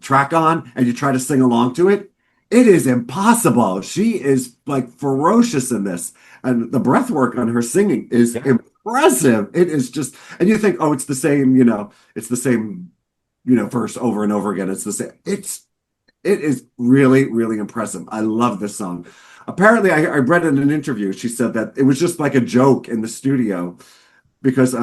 track on and you try to sing along to it? It is impossible. She is like ferocious in this, and the breath work on her singing is impressive. It is just, and you think, oh, it's the same, it's the same, verse over and over again. It's the same. It is really, really impressive. I love this song. Apparently, I read in an interview, she said that it was just like a joke in the studio because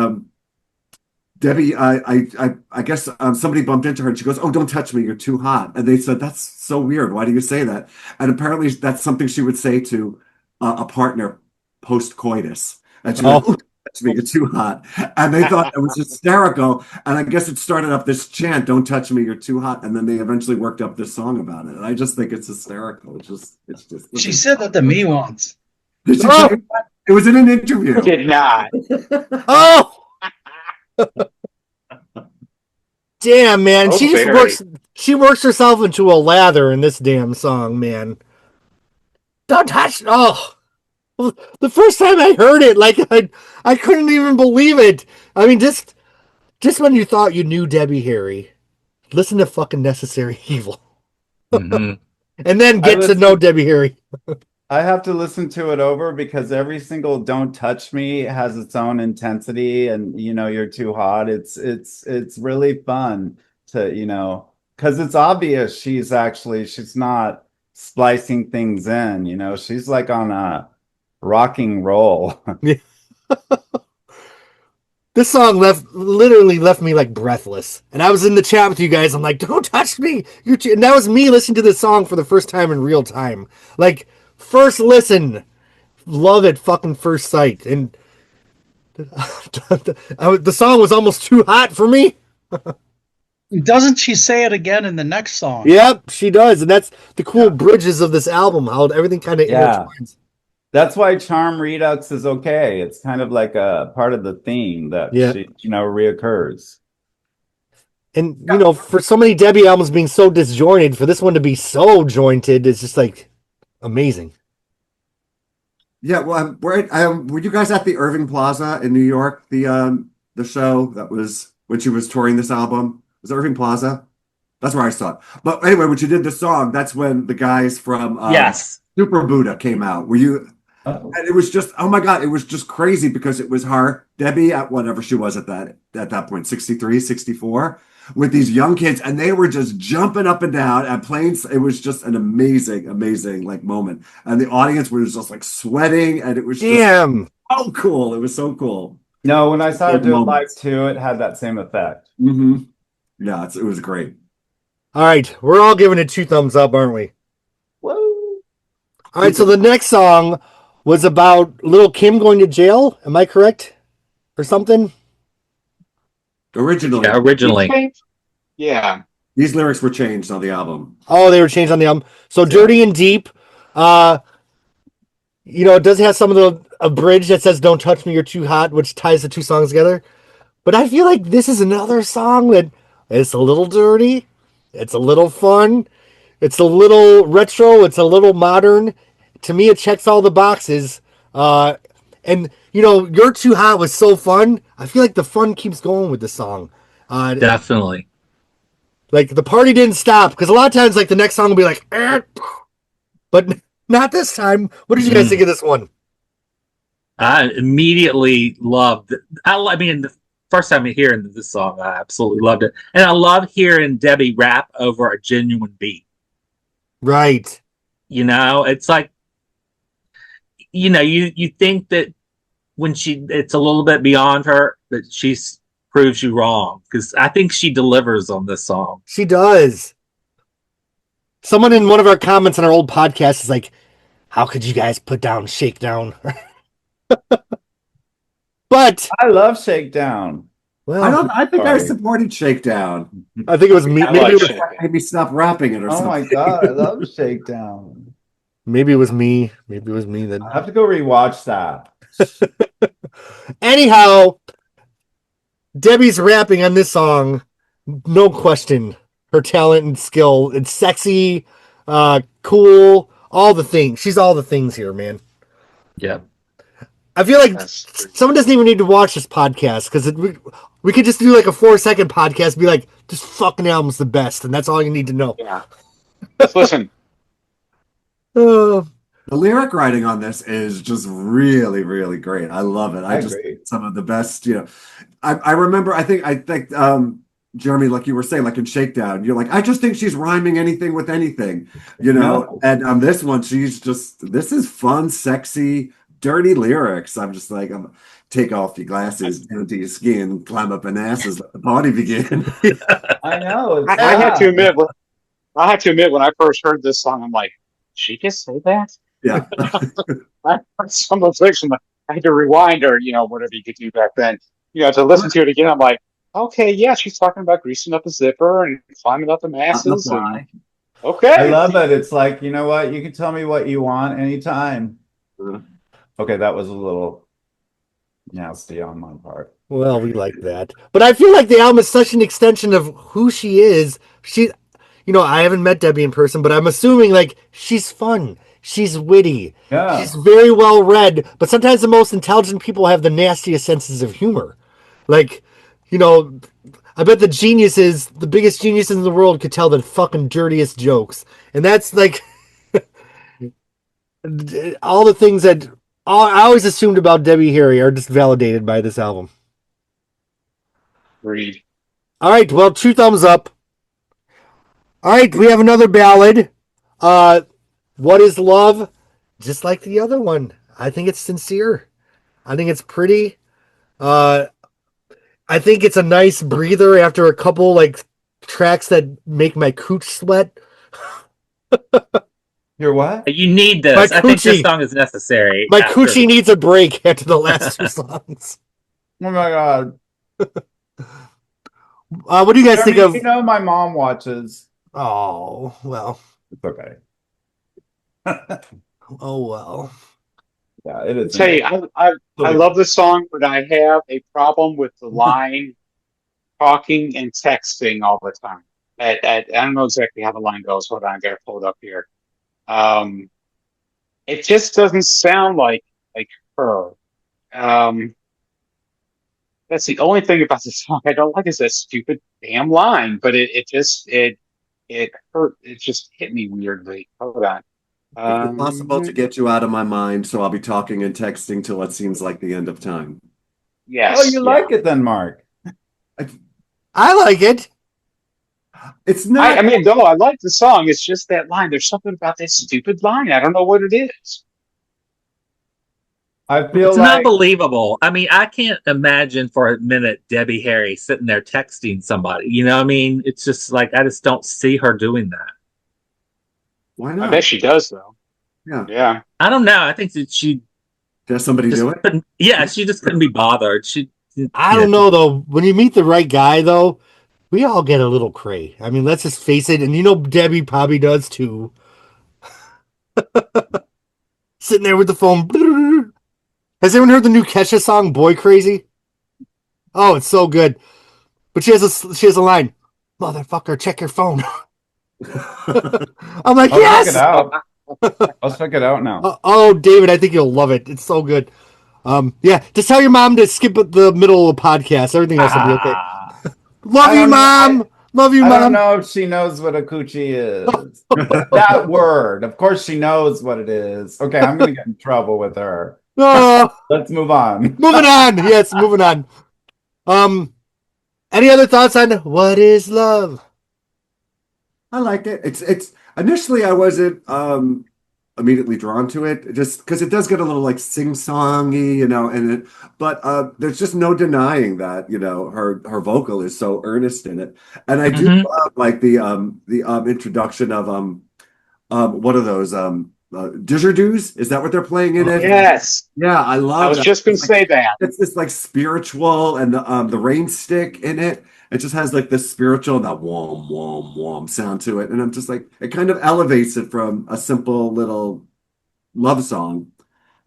Debbie, I guess somebody bumped into her and she goes, "Oh, don't touch me, you're too hot." And they said, "That's so weird. Why do you say that?" And apparently that's something she would say to a partner post-coitus. And she goes, "Oh, don't touch me, you're too hot." And they thought it was hysterical. And I guess it started up this chant, "Don't touch me, you're too hot." And then they eventually worked up this song about it. And I just think it's hysterical. It's just. She said that to me once. Did she tell you that? It was in an interview. Did not. Oh. Damn, man. She works herself into a lather in this damn song, man. Don't touch. Oh. Well, the first time I heard it, like I couldn't even believe it. I mean, just when you thought you knew Debbie Harry, listen to fucking Necessary Evil. Mm-hmm. And then get to know Debbie Harry. I have to listen to it over because every single "Don't Touch Me" has its own intensity, and you're too hot. It's really fun to because it's obvious she's not splicing things in. She's like on a rocking roll. This song literally left me like breathless, and I was in the chat with you guys. I'm like, "Don't touch me!" And that was me listening to this song for the first time in real time, like. First listen, love it, fucking first sight, and the song was almost too hot for me. Doesn't she say it again in the next song? Yep, she does, and that's the cool bridges of this album. How everything kind of intertwines. That's why Charm Redux is okay. It's kind of like a part of the theme that reoccurs. And for so many Debbie albums being so disjointed, for this one to be so jointed, it's just like. Amazing. Yeah, well, were you guys at the Irving Plaza in New York? The show that was when she was touring this album was it Irving Plaza. That's where I saw it. But anyway, when she did the song, that's when the guys from Super Buddha came out. Were you? And it was just oh my god, it was just crazy because it was her, Debbie at whatever she was at that point, 63, 64. With these young kids, and they were just jumping up and down and playing. It was just an amazing like moment, and the audience was just like sweating, and it was just so cool. It was so cool. No, when I saw her do it live too, it had that same effect. Mm-hmm. Yeah, it was great. All right, we're all giving it 2 thumbs up, aren't we? Woo! All right, so the next song was about Little Kim going to jail. Am I correct, or something? Originally. Yeah. These lyrics were changed on the album. Oh, they were changed on the album. So Dirty and Deep. it does have some of a bridge that says "Don't touch me, you're too hot," which ties the two songs together. But I feel like this is another song that it's a little dirty, it's a little fun, it's a little retro, it's a little modern. To me, it checks all the boxes. And "You're Too Hot" was so fun. I feel like the fun keeps going with the song. Definitely. Like the party didn't stop because a lot of times, like the next song will be like, but not this time. What did you guys think of this one? I immediately loved it. I mean, the first time hearing this song, I absolutely loved it. And I love hearing Debbie rap over a genuine beat. Right. It's like, you think that when it's a little bit beyond her, but she proves you wrong. Because I think she delivers on this song. She does. Someone in one of our comments on our old podcast is like, how could you guys put down Shakedown? But I love Shakedown. well, I think I supported Shakedown. I think it was me. Maybe stop rapping it or something. Oh my God, I love Shakedown. Maybe it was me. Maybe it was me that I have to go rewatch that. Anyhow, Debbie's rapping on this song, no question. Her talent and skill. It's sexy, cool, all the things. She's all the things here, man. Yeah. I feel like someone doesn't even need to watch this podcast because we could just do like a 4-second podcast and be like, this fucking album's the best, and that's all you need to know. Yeah. Let's listen. The lyric writing on this is just really, really great. I love it. I just agree. Some of the best, I remember, I think Jeremy, like you were saying, like in Shakedown, you're like, I just think she's rhyming anything with anything, No. and on this one, this is fun, sexy, dirty lyrics. I'm just like, take off your glasses, down to your skin, climb up an asses, let the party begin. I know. I have to admit, when I first heard this song, I'm like, she just say that? Yeah. I heard some of it, I had to rewind or, whatever you could do back then, to listen to it again. I'm like, okay, yeah, she's talking about greasing up a zipper and climbing up the masses. And, okay. I love it. It's like, you know what? You can tell me what you want anytime. Okay, that was a little nasty on my part. Well, we like that. But I feel like the album is such an extension of who she is. I haven't met Debbie in person, but I'm assuming like she's fun. She's witty. Yeah. She's very well read, but sometimes the most intelligent people have the nastiest senses of humor. Like, I bet the biggest geniuses in the world could tell the fucking dirtiest jokes. And that's like all the things that I always assumed about Debbie Harry are just validated by this album. Agreed. All right, well, 2 thumbs up. All right, we have another ballad. What is Love? Just like the other one. I think it's sincere. I think it's pretty. I think it's a nice breather after a couple like tracks that make my cooch sweat. Your what? You need this. I think this song is necessary. My coochie needs a break after the last 2 songs. Oh my God. What do you guys think of? My mom watches. Oh, well. It's okay. Oh, well. Yeah, it is. I'll tell you, I love this song, but I have a problem with the line talking and texting all the time. I don't know exactly how the line goes. Hold on, I got it pulled up here. It just doesn't sound like her. That's the only thing about the song I don't like is that stupid damn line. But it just hurt. It just hit me weirdly. Hold on. It's impossible to get you out of my mind, so I'll be talking and texting till it seems like the end of time. Yes. Oh, you like it then, Mark? I like it. It's not. I mean, though I like the song, it's just that line. There's something about that stupid line. I don't know what it is. I feel it's like not believable. I mean, I can't imagine for a minute Debbie Harry sitting there texting somebody. You know what I mean? It's just like I just don't see her doing that. Why not? I bet she does, though. Yeah. Yeah. I don't know. I think that she Does somebody do it? Yeah, she just couldn't be bothered. I don't know though. When you meet the right guy, though, we all get a little cray. I mean, let's just face it, and Debbie probably does too. sitting there with the phone. Has anyone heard the new Kesha song, Boy Crazy? Oh, it's so good. But she has a line, motherfucker, check your phone. I'm like, I'll yes! check it out. I'll check it out now. Oh, David, I think you'll love it. It's so good. Yeah, just tell your mom to skip the middle of the podcast. Everything else will be okay. Love you, Mom. Love you, Mom. I don't know if she knows what a coochie is. That word. Of course she knows what it is. Okay, I'm going to get in trouble with her. Let's move on. Moving on. Yes, moving on. Any other thoughts on what is love? I liked it. It's initially I wasn't immediately drawn to it just because it does get a little like sing-songy, you know, but there's just no denying that, you know, her vocal is so earnest in it. And I do love like the introduction of what are those didgeridoos? Is that what they're playing in it? Yes. Yeah, I love I was that. just going to say that. It's this like spiritual and the rain stick in it. It just has like this spiritual, that wom, wom, wom sound to it. And I'm just like, it kind of elevates it from a simple little love song,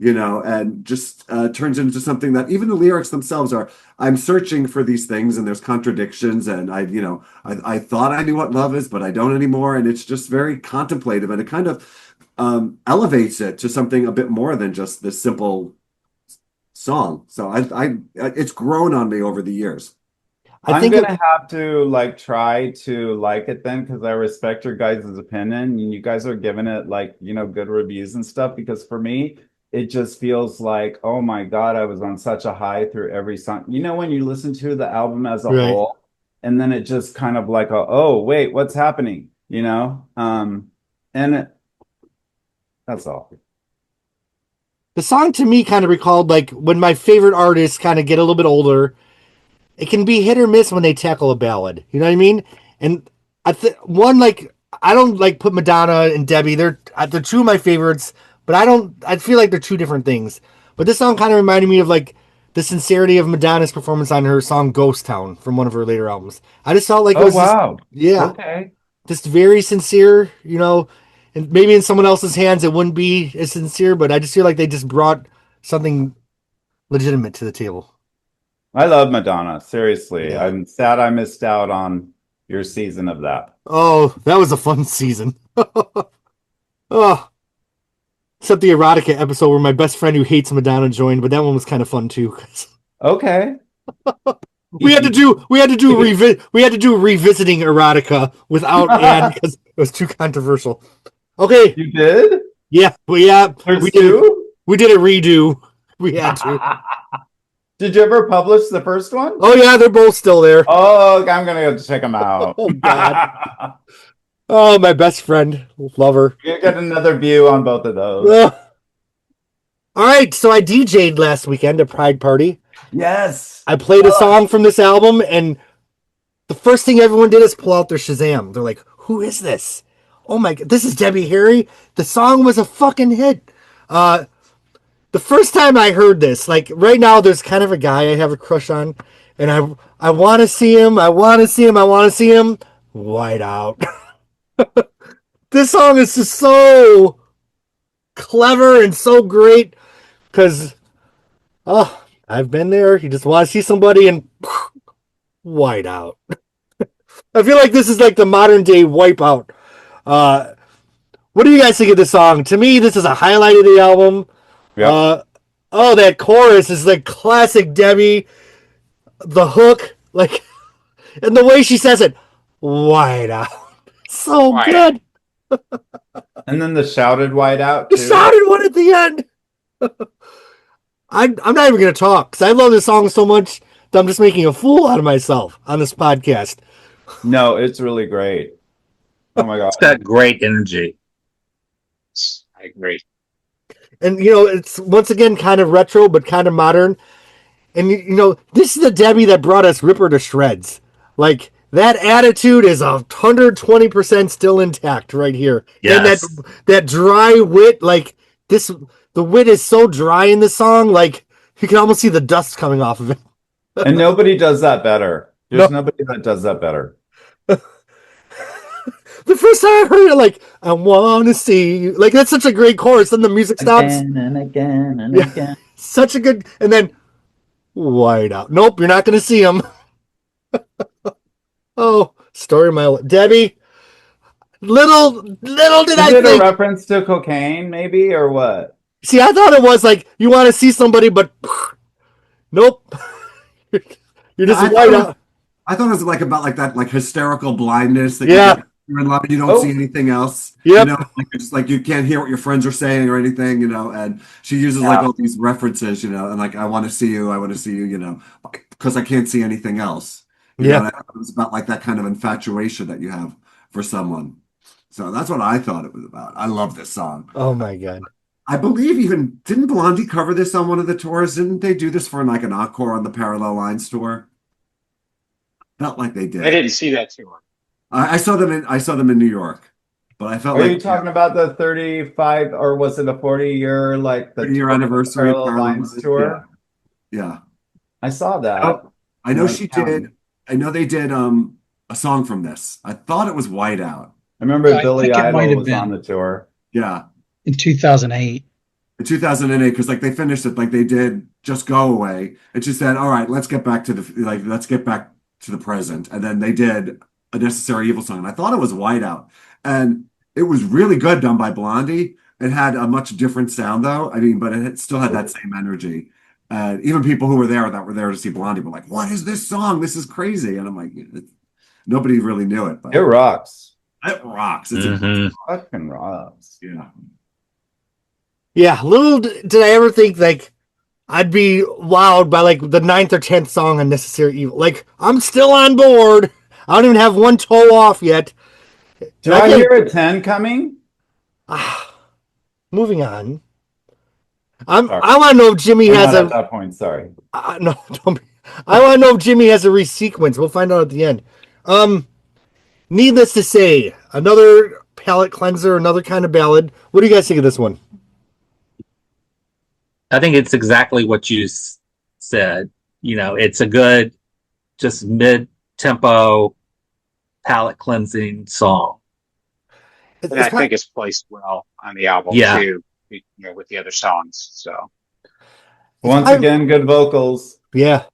you know, and just turns into something that even the lyrics themselves are, I'm searching for these things and there's contradictions. And I thought I knew what love is, but I don't anymore. And it's just very contemplative and it kind of elevates it to something a bit more than just this simple song. So it's grown on me over the years. I'm gonna have to like try to like it then because I respect your guys' opinion and you guys are giving it like, you know, good reviews and stuff because for me it just feels like, oh my God, I was on such a high through every song. You know, when you listen to the album as a whole and then it just kind of like, oh wait, what's happening? You know? That's all. The song to me kind of recalled like when my favorite artists kind of get a little bit older. It can be hit or miss when they tackle a ballad. You know what I mean? And I don't like put Madonna and Debbie. They're two of my favorites, but I feel like they're two different things. But this song kind of reminded me of like the sincerity of Madonna's performance on her song Ghost Town from one of her later albums. I just felt like it was just very sincere, you know, and maybe in someone else's hands it wouldn't be as sincere, but I just feel like they just brought something legitimate to the table. I love Madonna. Seriously. Yeah. I'm sad I missed out on your season of that. Oh, that was a fun season. Oh. Except the erotica episode where my best friend who hates Madonna joined, but that one was kind of fun too. Okay. we had to do revisiting erotica without Anne because it was too controversial. Okay. You did? Yeah. We did a redo. We had to. Did you ever publish the first one? Oh, yeah, they're both still there. Oh, I'm going to have to check them out. Oh, God. Oh, my best friend. Love her. You get another view on both of those. All right, so I DJ'd last weekend at Pride Party. Yes. I played a song from this album, and the first thing everyone did is pull out their Shazam. They're like, who is this? Oh, my God, this is Debbie Harry. The song was a fucking hit. The first time I heard this, like right now, there's kind of a guy I have a crush on, and I want to see him. I want to see him. White out. This song is just so clever and so great because, I've been there. You just want to see somebody and white out. I feel like this is like the modern day Wipeout. What do you guys think of this song? To me, this is a highlight of the album. Yep. That chorus is like classic Debbie. The hook, like, and the way she says it, white out. So white good. And then the shouted white out, too. The shouted one at the end. I'm not even going to talk because I love this song so much that I'm just making a fool out of myself on this podcast. No, it's really great. Oh, my God. It's got great energy. I agree. And, you know, it's once again kind of retro, but kind of modern. And, you know, this is the Debbie that brought us Ripper to shreds. Like, that attitude is 120% still intact right here. Yes. And that dry wit, like, the wit is so dry in this song, like, you can almost see the dust coming off of it. And nobody does that better. There's nobody that does that better. The first time I heard it, like, I want to see you. Like, that's such a great chorus. Then the music stops. Again and again and Yeah. again. Such a good. And then, white out. Nope, you're not going to see him. Oh, story of my life. Debbie, little did Is I it a think. reference to cocaine, maybe, or what? See, I thought it was like, you want to see somebody, but nope. You're just I thought white it was, out. I thought it was like about like that like hysterical blindness that Yeah. you get when you're in love and you don't see anything else. Yep. You know, like it's just like you can't hear what your friends are saying or anything, you know, and she uses like all these references, you know, and like I want to see you, I want to see you, you know, because I can't see anything else. You know, Yeah. and I thought it was about like that kind of infatuation that you have for someone. So that's what I thought it was about. I love this song. Oh my God. I believe even didn't Blondie cover this on one of the tours? Didn't they do this for like an encore on the Parallel Lines tour? Felt like they I did. didn't see that tour. I saw them in New York, but I felt Are like you talking about the 35 or was it a 40-year like the 30-year anniversary of Parallel Lines tour? Yeah. I saw that. Oh, I know When she counting. did. I know they did a song from this. I thought it was Whiteout. I remember I Billy think it might Idol have was on been the tour. Yeah. in 2008. In 2008, because like they finished it like they did Just Go Away. And she said, all right, let's get back to the present. And then they did a Necessary Evil song. And I thought it was Whiteout. And it was really good done by Blondie. It had a much different sound though. I mean, but it still had that same energy. Even people who were there to see Blondie were like, what is this song? This is crazy. And I'm like, nobody really knew it, but It rocks. it rocks. It's Fucking rocks. yeah. Yeah. Little did I ever think like I'd be wowed by like the 9th or 10th song on Necessary Evil. Like, I'm still on board. I don't even have one toe off yet. Do I hear a 10 coming? Moving on. I Sorry. want to know if Jimmy We're has not a. at that point, sorry. No, don't be. I want to know if Jimmy has a resequence. We'll find out at the end. Needless to say, another palate cleanser, another kind of ballad. What do you guys think of this one? I think it's exactly what you said. You know, it's a good, just mid-tempo, palate cleansing song. And I think it's placed well on the album too, you know, with the other songs. So once again, good vocals. Yeah.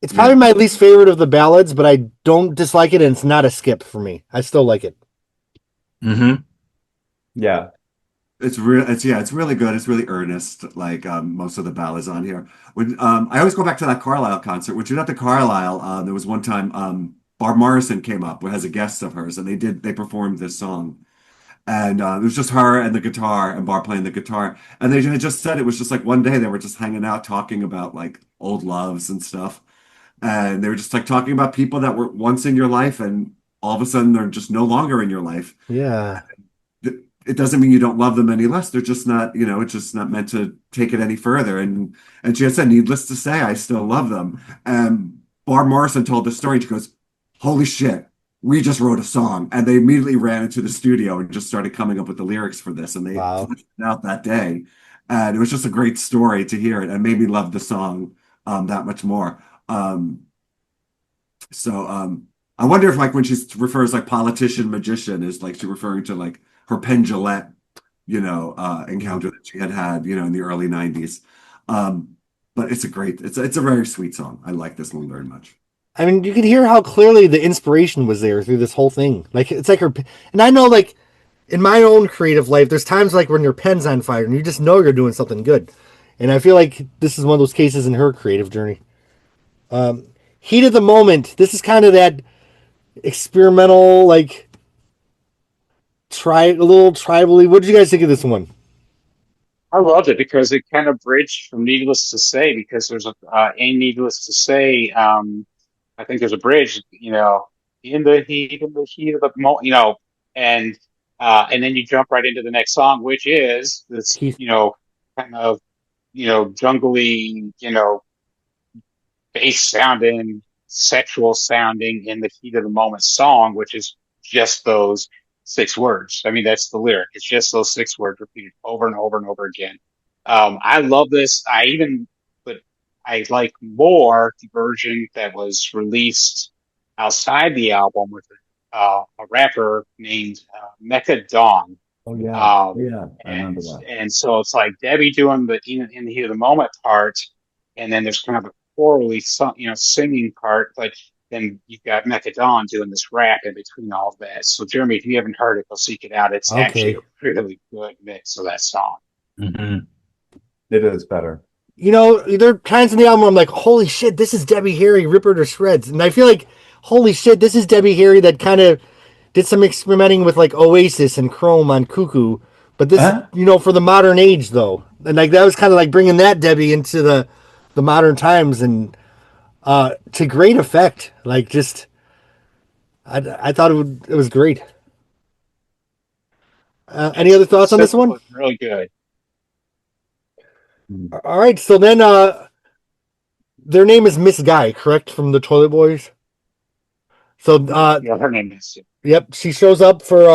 It's probably my least favorite of the ballads, but I don't dislike it, and it's not a skip for me. I still like it. Mm-hmm. Yeah. It's really good. It's really earnest, like most of the ballads on here. When I always go back to that Carlisle concert. When she was at the Carlisle, there was one time Barb Morrison came up as a guest of hers, and they performed this song, and it was just her and the guitar and Barb playing the guitar, and they had just said it was just like one day they were just hanging out talking about like old loves and stuff, and they were just like talking about people that were once in your life, and all of a sudden they're just no longer in your life. Yeah. It doesn't mean you don't love them any less. They're just not, you know, it's just not meant to take it any further. And she had said, needless to say, I still love them. And Barb Morrison told the story. She goes, holy shit, we just wrote a song. And they immediately ran into the studio and just started coming up with the lyrics for this. And they fleshed it out that day. And it was just a great story to hear it and made me love the song that much more. I wonder if like when she refers like politician, magician is like she referring to like her Penn Jillette, you know, encounter that she had, you know, in the early 90s. But it's a very sweet song. I like this one very much. I mean, you can hear how clearly the inspiration was there through this whole thing. Like, it's like her, and I know like in my own creative life, there's times like when your pen's on fire and you just know you're doing something good. And I feel like this is one of those cases in her creative journey. Heat of the Moment. This is kind of that experimental, like, a little tribally. What did you guys think of this one? I loved it because it kind of bridged from Needless to Say, because there's in Needless to Say, I think there's a bridge, you know, in the heat of the moment, you know, and then you jump right into the next song, which is this, you know, kind of, you know, jungly, you know, bass sounding, sexual sounding in the heat of the moment song, which is just those 6 words. I mean, that's the lyric. It's just those 6 words repeated over and over and over again. I love this. But I like more the version that was released outside the album with a rapper named Mecha Dawn. Oh yeah, I remember that. And so it's like Debbie doing the in the heat of the moment part, and then there's kind of a chorally singing part, but then you've got Mecha Dawn doing this rap in between all of that. So Jeremy, if you haven't heard it, go seek it out. It's actually a really good mix of that song. Mm-hmm. It is better. You know, there are times in the album where I'm like, holy shit, this is Debbie Harry, rip her to shreds. And I feel like, holy shit, this is Debbie Harry that kind of did some experimenting with like Oasis and Chrome on Cuckoo. But this, for the modern age though. And like that was kind of like bringing that Debbie into the modern times and to great effect. Like just, I thought it was great. Any other thoughts on this one? Really good. All right, so then their name is Miss Guy, correct, from the Toilet Boys? So yeah, her name is. Yep, she shows up for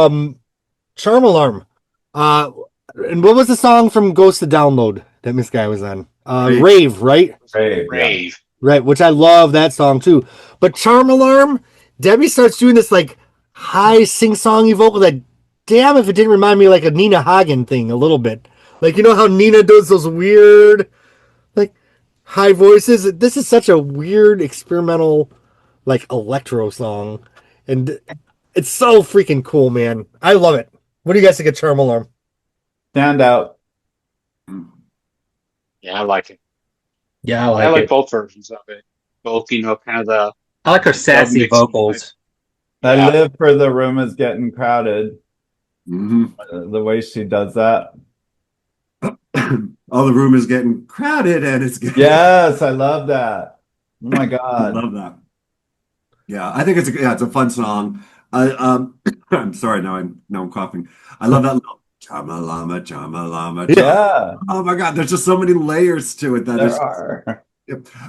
Charm Alarm. And what was the song from Ghost to Download that Miss Guy was on? Rave, right? Rave. Yeah. Right, which I love that song too. But Charm Alarm, Debbie starts doing this like high sing-songy vocal that, damn if it didn't remind me like a Nina Hagen thing a little bit. Like, you know how Nina does those weird, like, high voices? This is such a weird, experimental, like, electro song. And it's so freaking cool, man. I love it. What do you guys think of Charm Alarm? Stand out. Yeah, I like it. Yeah, I like both versions of it. Both, kind of the... I like her sassy vocals. I live for the room is getting crowded. Mm-hmm. The way she does that. Oh, the room is getting crowded and it's getting... Yes, I love that. Oh my God. I love that. Yeah, I think it's a fun song. I'm sorry, now I'm coughing. I love that little Chama Lama. Yeah. Oh my God, there's just so many layers to it there are.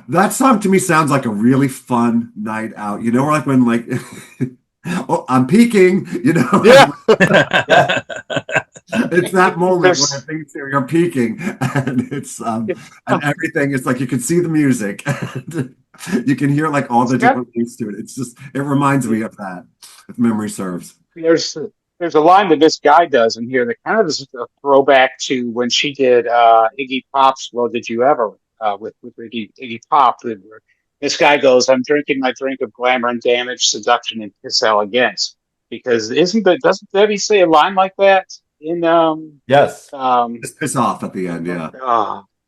That song to me sounds like a really fun night out. Or like when like oh, I'm peaking, Yeah. It's that moment when I think you're peaking, and it's and everything is like you can see the music, and you can hear like all the different things to it. It's just it reminds me of that, if memory serves. There's a line that this guy does in here that kind of is a throwback to when she did Iggy Pop's "Well, Did You Ever" with Iggy Pop. This guy goes, "I'm drinking my drink of glamour and damage, seduction and piss elegance." Because doesn't Debbie say a line like that in yes, just piss off at the end, yeah.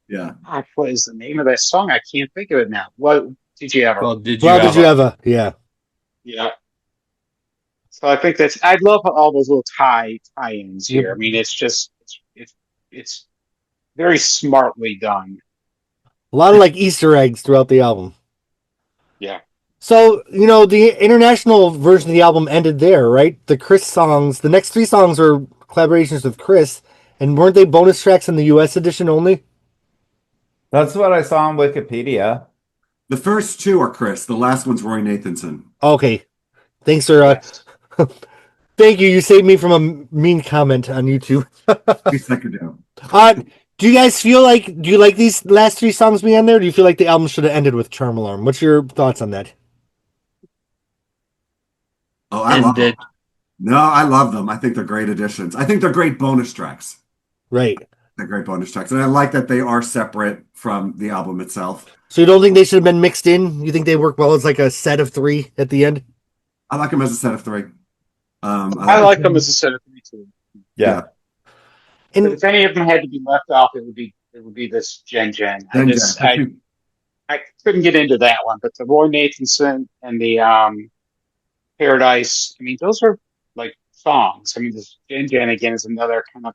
Yeah. What is the name of that song? I can't think of it now. What did you ever? Well, did you ever? Yeah. Yeah. So I think I love all those little tie-ins here. I mean, it's very smartly done. A lot of like Easter eggs throughout the album. Yeah. So, the international version of the album ended there, right? The Chris songs, the next 3 songs are collaborations with Chris, and weren't they bonus tracks in the US edition only? That's what I saw on Wikipedia. The first 2 are Chris, the last one's Roy Nathanson. Okay. Thanks for thank you. You saved me from a mean comment on YouTube. Do you guys do you like these last 3 songs being on there? Or do you feel like the album should have ended with Charm Alarm? What's your thoughts on that? Oh, I love them. I think they're great additions. I think they're great bonus tracks. Right. They're great bonus tracks. And I like that they are separate from the album itself. So you don't think they should have been mixed in? You think they work well as like a set of 3 at the end? I like them as a set of 3. I like them as a set of 3 too. Yeah. And if any of them had to be left off, it would be this Gen. I couldn't get into that one, but the Roy Nathanson and the Paradise, I mean, those are like songs. I mean, this Gen again is another kind of...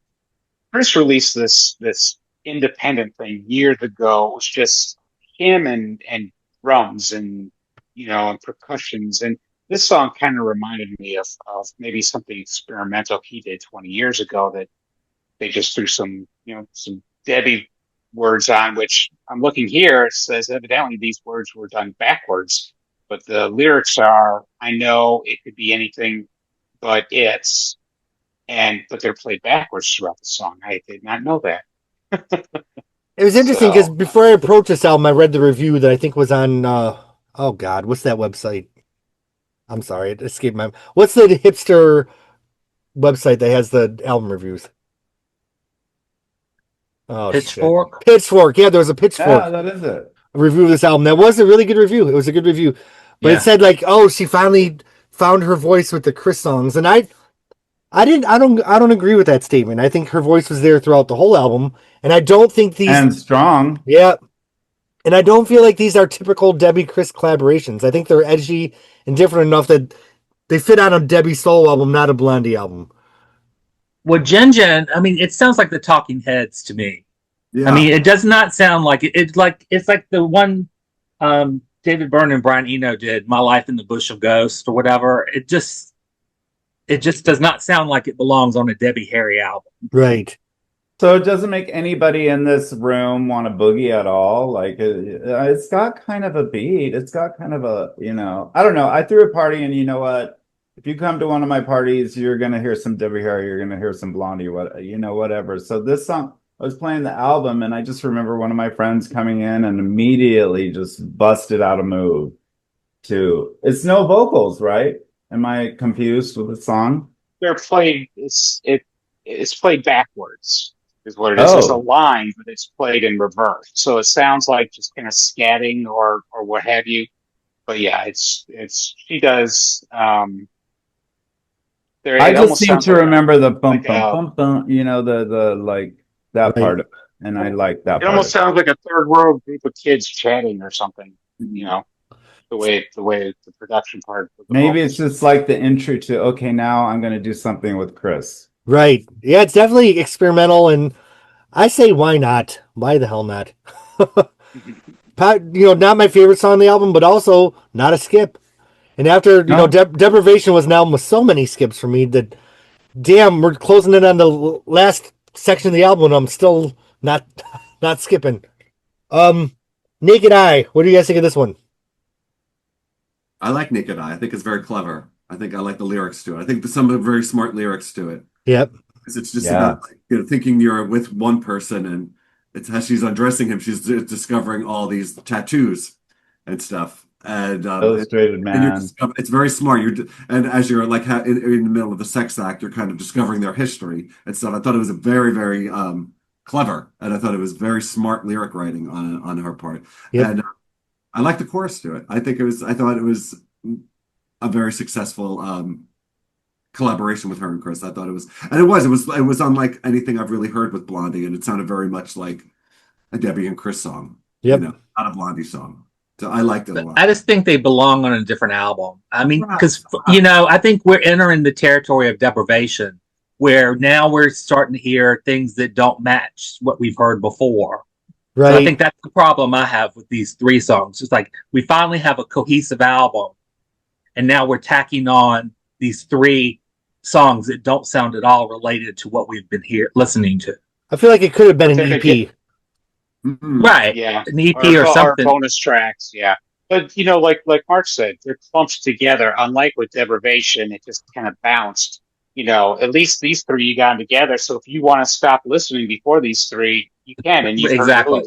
Chris released this independent thing years ago. It was just him and drums and and percussions. And this song kind of reminded me of maybe something experimental he did 20 years ago that they just threw some Debbie words on, which I'm looking here. It says evidently these words were done backwards, but the lyrics are, "I know it could be anything, but it's," but they're played backwards throughout the song. I did not know that. It was interesting because before I approached this album, I read the review that I think was on, oh God, what's that website? I'm sorry, it escaped my. What's the hipster website that has the album reviews? Oh shit, Pitchfork. Pitchfork. Yeah, there was a Yeah, Pitchfork that is it. review of this album. That was a really good review. It was a good review, but it Yeah. said like, oh, she finally found her voice with the Chris songs, and I don't agree with that statement. I think her voice was there throughout the whole album, and I don't think these. And strong. Yeah, and I don't feel like these are typical Debbie Chris collaborations. I think they're edgy and different enough that they fit on a Debbie solo album, not a Blondie album. Well, Jen, I mean, it sounds like the Talking Heads to me. Yeah. I mean, it does not sound like it. It's like the one David Byrne and Brian Eno did, "My Life in the Bush of Ghosts" or whatever. It just does not sound like it belongs on a Debbie Harry album. Right. So it doesn't make anybody in this room want to boogie at all. Like it's got kind of a beat. It's got kind of a, I don't know. I threw a party, and you know what? If you come to one of my parties, you're gonna hear some Debbie Harry, you're gonna hear some Blondie, whatever. So this song, I was playing the album, and I just remember one of my friends coming in and immediately just busted out a move to. It's no vocals, right? Am I confused with the song? They're played. It's played backwards. Is what it is. It's a line, but it's played in reverse. So it sounds like just kind of scatting or what have you. But yeah, it's she does. I just seem to remember the bump, bump, bump, the like that part of it. And I like that part. It almost sounds like a third world group of kids chatting or something, the way the production part. Maybe it's just like the intro to, okay, now I'm going to do something with Chris. Right. Yeah, it's definitely experimental, and I say, why not? Why the hell not? Not my favorite song on the album, but also not a skip. And after, Deprivation was an album with so many skips for me that, damn, we're closing in on the last section of the album, and I'm still not skipping. Naked Eye. What do you guys think of this one? I like Naked Eye. I think it's very clever. I think I like the lyrics to it. I think there's some very smart lyrics to it. Yep. Because it's just about thinking you're with one person, and it's as she's undressing him, she's discovering all these tattoos and stuff. And illustrated man. It's very smart. And as you're like in the middle of the sex act, you're kind of discovering their history and stuff. I thought it was a very, very clever, and I thought it was very smart lyric writing on her part. Yep. And I like the chorus to it. I thought it was a very successful collaboration with her and Chris. I thought it was unlike anything I've really heard with Blondie, and it sounded very much like a Debbie and Chris song. Yep. Not a Blondie song. So I liked it a lot. I just think they belong on a different album. I mean, because I think we're entering the territory of deprivation, where now we're starting to hear things that don't match what we've heard before. Right. So I think that's the problem I have with these three songs. It's like we finally have a cohesive album, and now we're tacking on these three songs that don't sound at all related to what we've been listening to. I feel like it could have been an EP. Right. Yeah. An EP or something. Or bonus tracks. Yeah. But, like Mark said, they're clumped together. Unlike with Deprivation, it just kind of bounced. At least these three you got together. So if you want to stop listening before these three, you can. And you heard really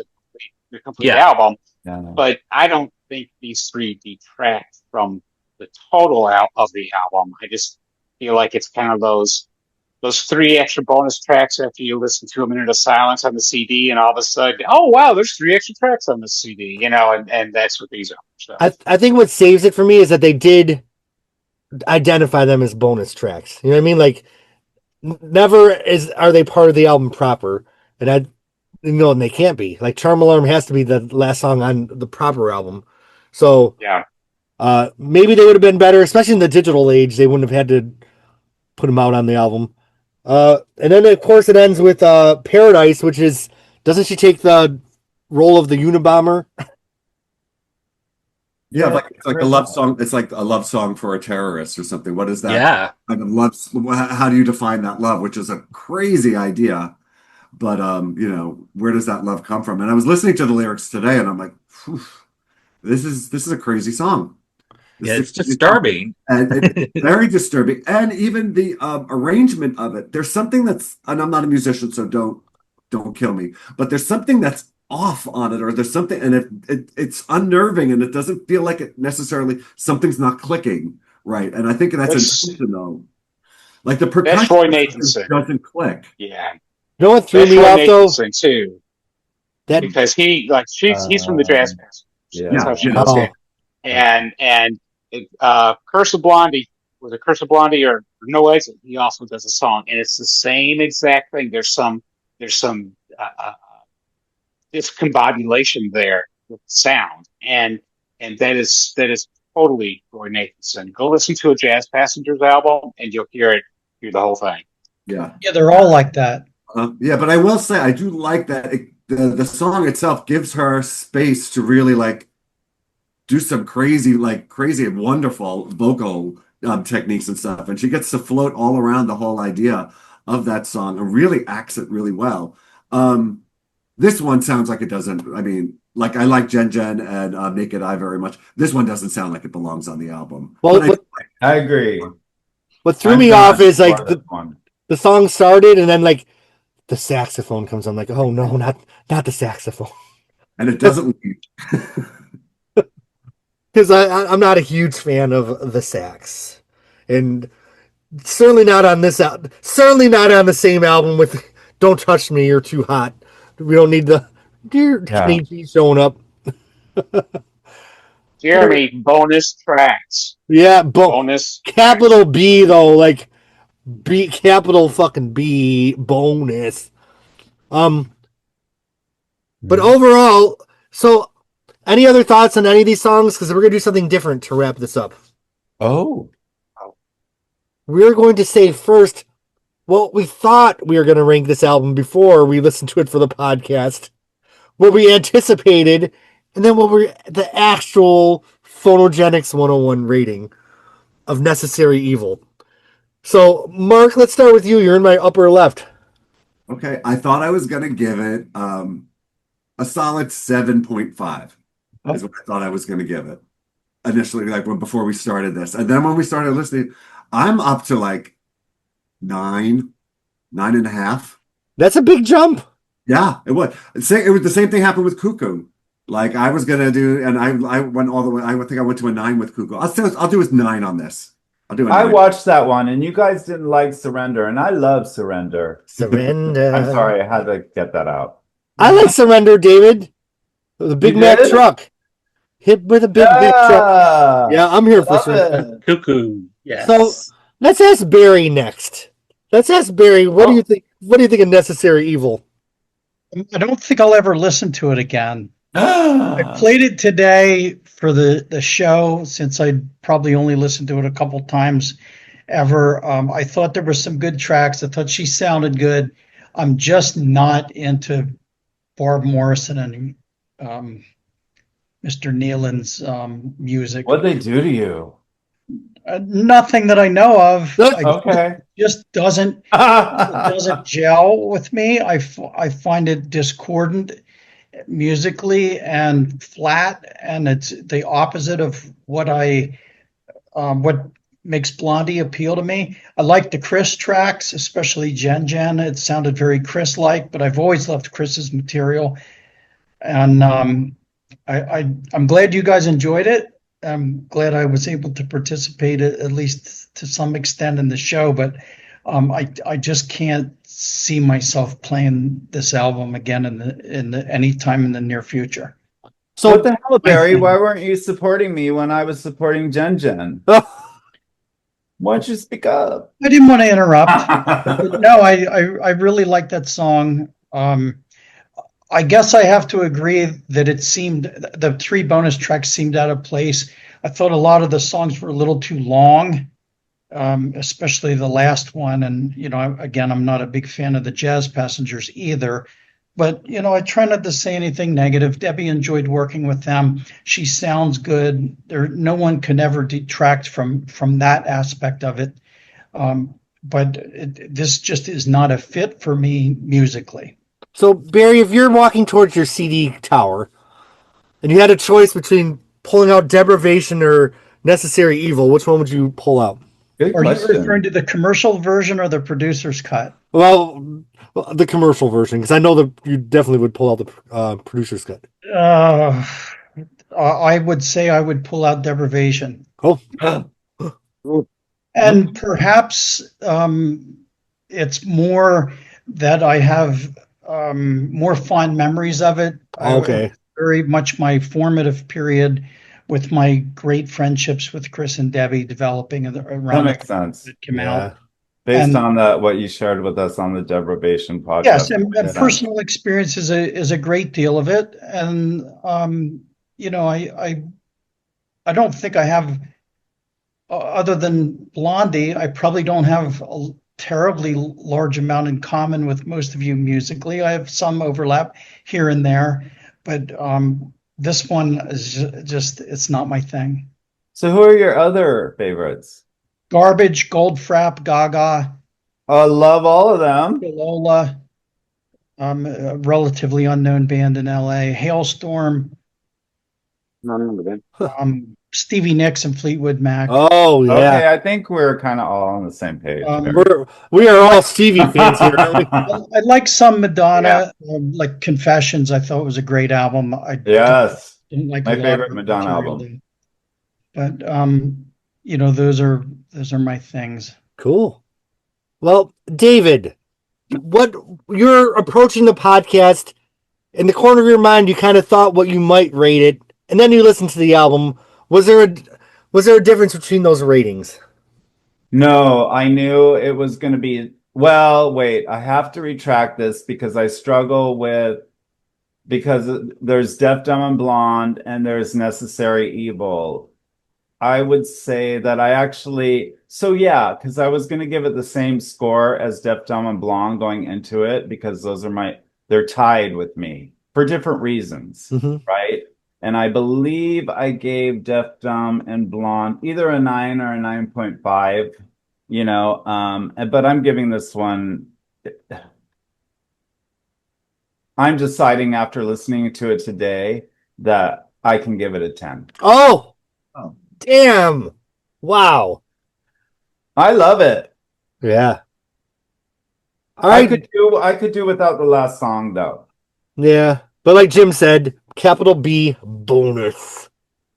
the complete album. Yeah, no. But I don't think these three detract from the total of the album. I just feel like it's kind of those three extra bonus tracks after you listen to A Minute of Silence on the CD, and all of a sudden, oh wow, there's three extra tracks on the CD, and that's what these are. So. I think what saves it for me is that they did identify them as bonus tracks. You know what I mean? Like, never are they part of the album proper, and and they can't be. Like, Charm Alarm has to be the last song on the proper album. So yeah, maybe they would have been better, especially in the digital age. They wouldn't have had to put them out on the album. And then of course it ends with Paradise, which is, doesn't she take the role of the Unabomber? Yeah, it's like a love song. It's like a love song for a terrorist or something. What is that? Yeah. Kind of love. How do you define that love? Which is a crazy idea, but where does that love come from? And I was listening to the lyrics today, and I'm like, this is a crazy song. It's disturbing. And it's very disturbing. And even the arrangement of it, there's something that's, and I'm not a musician, so don't kill me, but there's something that's off on it, or there's something, and it's unnerving, and it doesn't feel like it necessarily, something's not clicking Right. And I think that's intentional. Like the That's Roy percussion Nathanson. doesn't click. Yeah. You know what threw That's me Roy off though? Nathanson too. That Because he's from the Jazz Masters. Yeah. That's how she Yeah. knows him. oh, And Curse of Blondie, was it Curse of Blondie or No Exit? He also does a song, and it's the same exact thing. There's some discombobulation there with sound, and that is totally Roy Nathanson. Go listen to a Jazz Passengers album, and you'll hear the whole thing. Yeah. Yeah, they're all like that. Yeah, but I will say I do like that the song itself gives her space to really like do some crazy and wonderful vocal techniques and stuff, and she gets to float all around the whole idea of that song and really acts it really well. This one sounds like it doesn't. I mean, like I like Jen Jen and Naked Eye very much. This one doesn't sound like it belongs on the album. well, But I agree. what threw I'm me done off is like for this one. the song started and then like the saxophone comes on. Like, oh no, not the saxophone. and it doesn't leave. Because I'm not a huge fan of the sax, and certainly not on this certainly not on the same album with "Don't Touch Me, You're Too Hot." We don't need the dear Kenny G showing up. Jeremy, bonus tracks. Yeah, Bonus. capital B though, like B capital fucking B bonus. But overall, so any other thoughts on any of these songs? Because we're gonna do something different to wrap this up. Oh. We're going to say first what we thought we were going to rank this album before we listened to it for the podcast, what we anticipated, and then what we're the actual Phonogenics 101 rating of Necessary Evil. So, Mark, let's start with you. You're in my upper left. Okay, I thought I was gonna give it a solid 7.5 is what I thought I was gonna give it initially, like before we started this. And then when we started listening, I'm up to like 9.5. That's a big jump. Yeah, it was. It was the same thing happened with Cuckoo. Like I was gonna do, and I went all the way. I think I went to a 9 with Cuckoo. I'll do a 9 on this. I'll do a 9. I watched that one, and you guys didn't like Surrender, and I love Surrender. Surrender. I'm sorry, I had to get that out. I like Surrender, David. The Big You Mac did? truck. Hit with a big truck. Yeah, I'm here for Surrender. Cuckoo. Yes. So let's ask Barry next. Let's ask Barry. What do you think? What do you think of Necessary Evil? I don't think I'll ever listen to it again. I played it today for the show since I'd probably only listened to it a couple times ever. I thought there were some good tracks. I thought she sounded good. I'm just not into Barb Morrison and Mr. Nealon's music. What'd they do to you? Nothing that I know of. Okay. Just doesn't gel with me. I find it discordant musically and flat, and it's the opposite of what makes Blondie appeal to me. I like the Chris tracks, especially Jen Jen. It sounded very Chris-like, but I've always loved Chris's material, and I'm glad you guys enjoyed it. I'm glad I was able to participate at least to some extent in the show, but I just can't see myself playing this album again in the any time in the near future. So what the hell, Barry? Why weren't you supporting me when I was supporting Jen Jen? Why don't you speak up? I didn't want to interrupt. But no, I really like that song. I guess I have to agree that it seemed the 3 bonus tracks seemed out of place. I thought a lot of the songs were a little too long, especially the last one. And, again, I'm not a big fan of the Jazz Passengers either. But, I try not to say anything negative. Debbie enjoyed working with them. She sounds good. No one can ever detract from that aspect of it. But this just is not a fit for me musically. So, Barry, if you're walking towards your CD tower and you had a choice between pulling out Deprivation or Necessary Evil, which one would you pull out? Good Are question. you referring to the commercial version or the producer's cut? Well, the commercial version, because I know that you definitely would pull out the producer's cut. I would say I would pull out Deprivation. Cool. And perhaps it's more that I have more fond memories of it. Okay. Very much my formative period with my great friendships with Chris and Debbie developing around That makes sense. it came Yeah. out. Based And- on what you shared with us on the debrobation podcast. Yes, and Makes sense. personal experience is a great deal of it. And you know, I don't think I have, other than Blondie, I probably don't have a terribly large amount in common with most of you musically. I have some overlap here and there, but this one is just, it's not my thing. So who are your other favorites? Garbage, Goldfrapp, Gaga, I love all of them. Lola, a relatively unknown band in LA, Hailstorm, I don't remember that. Stevie Nicks and Fleetwood Mac. Oh yeah. Okay, I think we're kind of all on the same page. We are all Stevie fans here. Aren't we? I like some Madonna, like Confessions. I thought was a great album. I Yes, didn't like my a lot favorite of Madonna material album. there. But you know, those are my things. Cool. Well, David, what you're approaching the podcast in the corner of your mind, you kind of thought what you might rate it, and then you listened to the album. Was there a difference between those ratings? No, I knew it was going to be. Well, wait, I have to retract this because I struggle with, because there's Deaf, Dumb, and Blonde and there's Necessary Evil. I would say that I actually, so yeah, because I was going to give it the same score as Deaf, Dumb, and Blonde going into it because they're tied with me for different reasons, right? And I believe I gave Deaf, Dumb, and Blonde either a 9 or a 9.5, you know, but I'm giving this one, I'm deciding after listening to it today that I can give it a 10. Oh, damn. Wow. I love it. Yeah. I could do without the last song though. Yeah. But like Jim said, capital B bonus.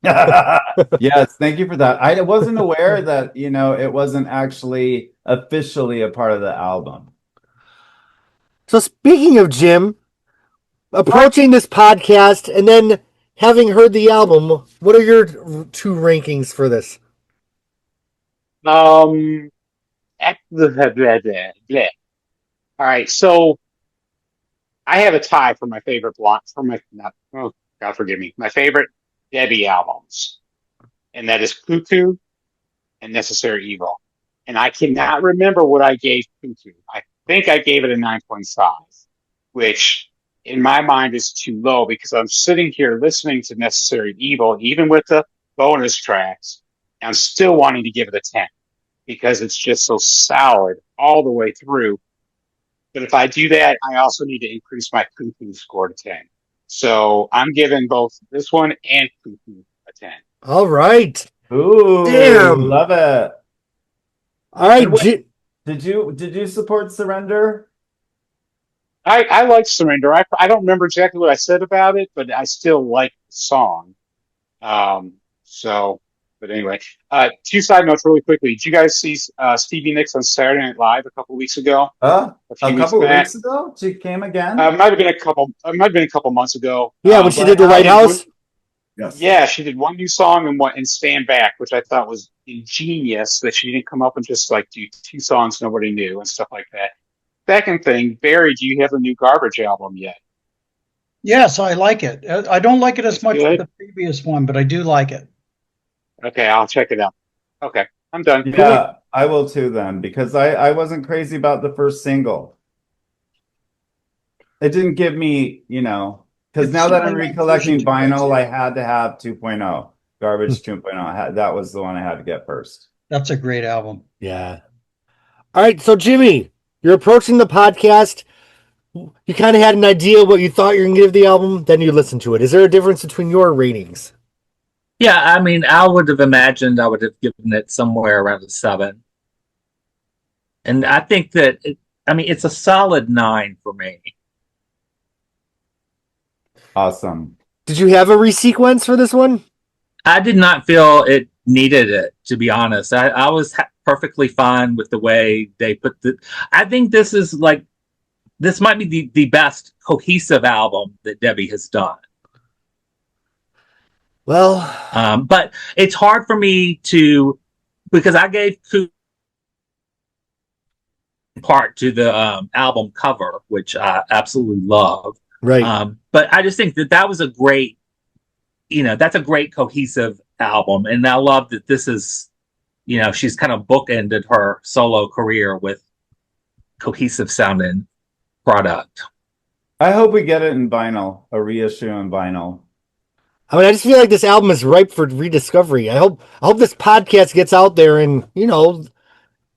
Yes, thank you for that. I wasn't aware that, you know, it wasn't actually officially a part of the album. So speaking of Jim, approaching this podcast and then having heard the album, what are your two rankings for this? Blah, blah, blah, blah. All right, so I have a tie for my favorite blonde for my not oh God forgive me, my favorite Debbie albums, and that is Cuckoo and Necessary Evil. And I cannot remember what I gave Cuckoo. I think I gave it a 9.5, which in my mind is too low because I'm sitting here listening to Necessary Evil, even with the bonus tracks, and I'm still wanting to give it a 10 because it's just so solid all the way through. But if I do that, I also need to increase my Cuckoo score to 10. So I'm giving both this one and Cuckoo a 10. All right. Ooh, Damn. love it. All right. Did you support Surrender? I like Surrender. I don't remember exactly what I said about it, but I still like the song. But anyway, two side notes really quickly. Did you guys see Stevie Nicks on Saturday Night Live a couple weeks ago? A couple of weeks ago? She came again? Might have been a couple months ago. Yeah, when she did the White House. Yes. Yeah, she did one new song and Stand Back, which I thought was ingenious that she didn't come up and just like do two songs nobody knew and stuff like that. Second thing, Barry, do you have the new Garbage album yet? Yes, I like it. I don't like it as much as Good. the previous one, but I do like it. Okay, I'll check it out. Okay, I'm done. Yeah, I will too then, because I wasn't crazy about the first single. It didn't give me, you know, because now that I'm recollecting vinyl, I had to have 2.0, Garbage 2.0. That was the one I had to get first. That's a great album. Yeah. All right. So, Jimmy, you're approaching the podcast. You kind of had an idea what you thought you were going to give the album. Then you listened to it. Is there a difference between your ratings? Yeah, I mean, I would have imagined I would have given it somewhere around a 7. And I think that, it's a solid 9 for me. Awesome. Did you have a resequence for this one? I did not feel it needed it, to be honest. I was perfectly fine with the way they put I think this is like, this might be the best cohesive album that Debbie has done. Well, but it's hard for me to, because I gave part to the album cover, which I absolutely love. Right. But I just think that was a great, that's a great cohesive album. And I love that this is, she's kind of bookended her solo career with cohesive sounding product. I hope we get it in vinyl, a reissue in vinyl. I mean, I just feel like this album is ripe for rediscovery. I hope this podcast gets out there and,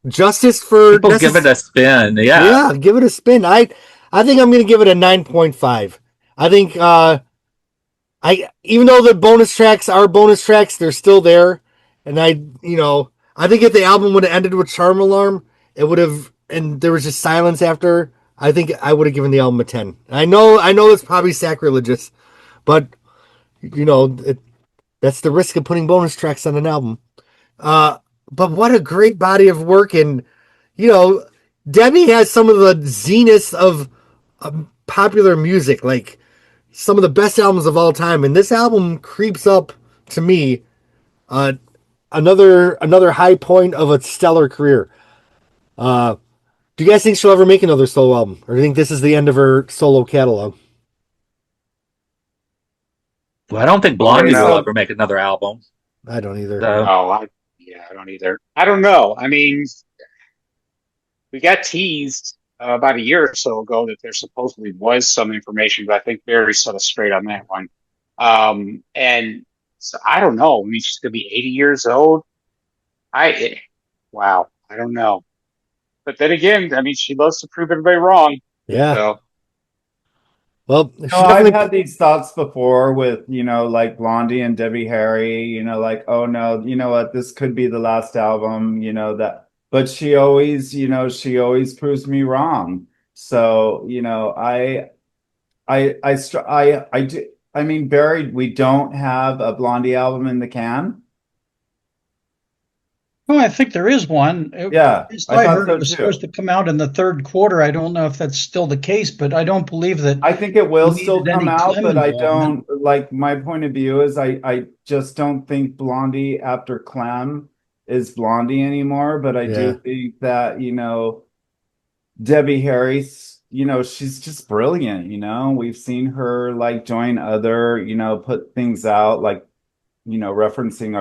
justice for people give it a spin. Yeah, give it a spin. I think I'm going to give it a 9.5. I think even though the bonus tracks are bonus tracks, they're still there. And I think if the album would have ended with Charm Alarm, it would have, and there was just silence after, I think I would have given the album a 10. I know it's probably sacrilegious, but that's the risk of putting bonus tracks on an album. But what a great body of work. And, Debbie has some of the zenith of popular music, like some of the best albums of all time. And this album creeps up to me, another high point of a stellar career. Do you guys think she'll ever make another solo album? Or do you think this is the end of her solo catalog? Well, I don't think Blondie will ever make another album. I don't either. I don't either. I don't know. I mean, we got teased about a year or so ago that there supposedly was some information, but I think Barry set us straight on that one. And so I don't know. I mean, she's going to be 80 years old. Wow. I don't know. But then again, I mean, she loves to prove everybody wrong. Yeah. So. Well, I've had these thoughts before with, like Blondie and Debbie Harry, like, oh no, you know what, this could be the last album, that, but she always proves me wrong. So, I mean, Barry, we don't have a Blondie album in the can. Well, I think there is one. I heard it was supposed to come out in the third quarter. I don't know if that's still the case, but I don't believe that. I think it will still come out, but I don't, like, my point of view is I just don't think Blondie after Clem is Blondie anymore. But I do think that, Debbie Harry's, she's just brilliant. We've seen her like join other, put things out, like, referencing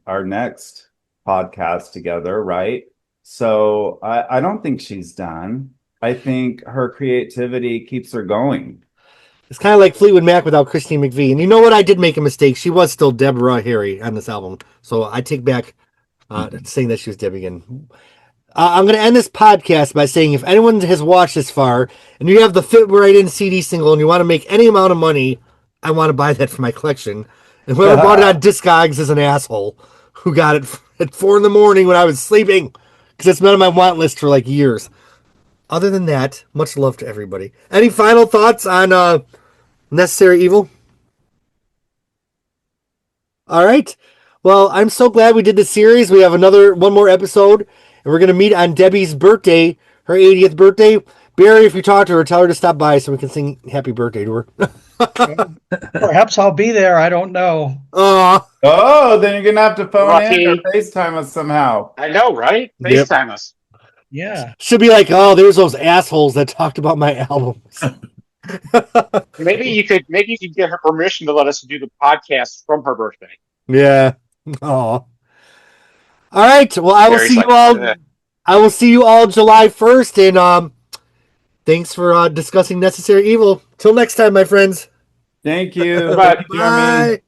our next podcast together, right? So I don't think she's done. I think her creativity keeps her going. It's kind of like Fleetwood Mac without Christine McVie. And you know what? I did make a mistake. She was still Deborah Harry on this album. So I take back saying that she was Debbie again. I'm going to end this podcast by saying if anyone has watched this far and you have the Fit Right In CD single and you want to make any amount of money, I want to buy that for my collection. And whoever bought it on Discogs is an asshole who got it at 4 a.m. when I was sleeping, because it's been on my want list for like years. Other than that, much love to everybody. Any final thoughts on Necessary Evil? All right. Well, I'm so glad we did this series. We have one more episode, and we're going to meet on Debbie's birthday, her 80th birthday. Barry, if you talk to her, tell her to stop by so we can sing happy birthday to her. Perhaps I'll be there. I don't know. Oh, then you're going to have to phone in or FaceTime us somehow. I know, right? FaceTime us. Yeah. Should be like, oh, there's those assholes that talked about my albums. Maybe you could get her permission to let us do the podcast from her birthday. Yeah. Oh. All right. Well, I will see you all. I will see you all July 1st, and thanks for discussing Necessary Evil. Till next time, my friends. Thank you. Bye. Bye.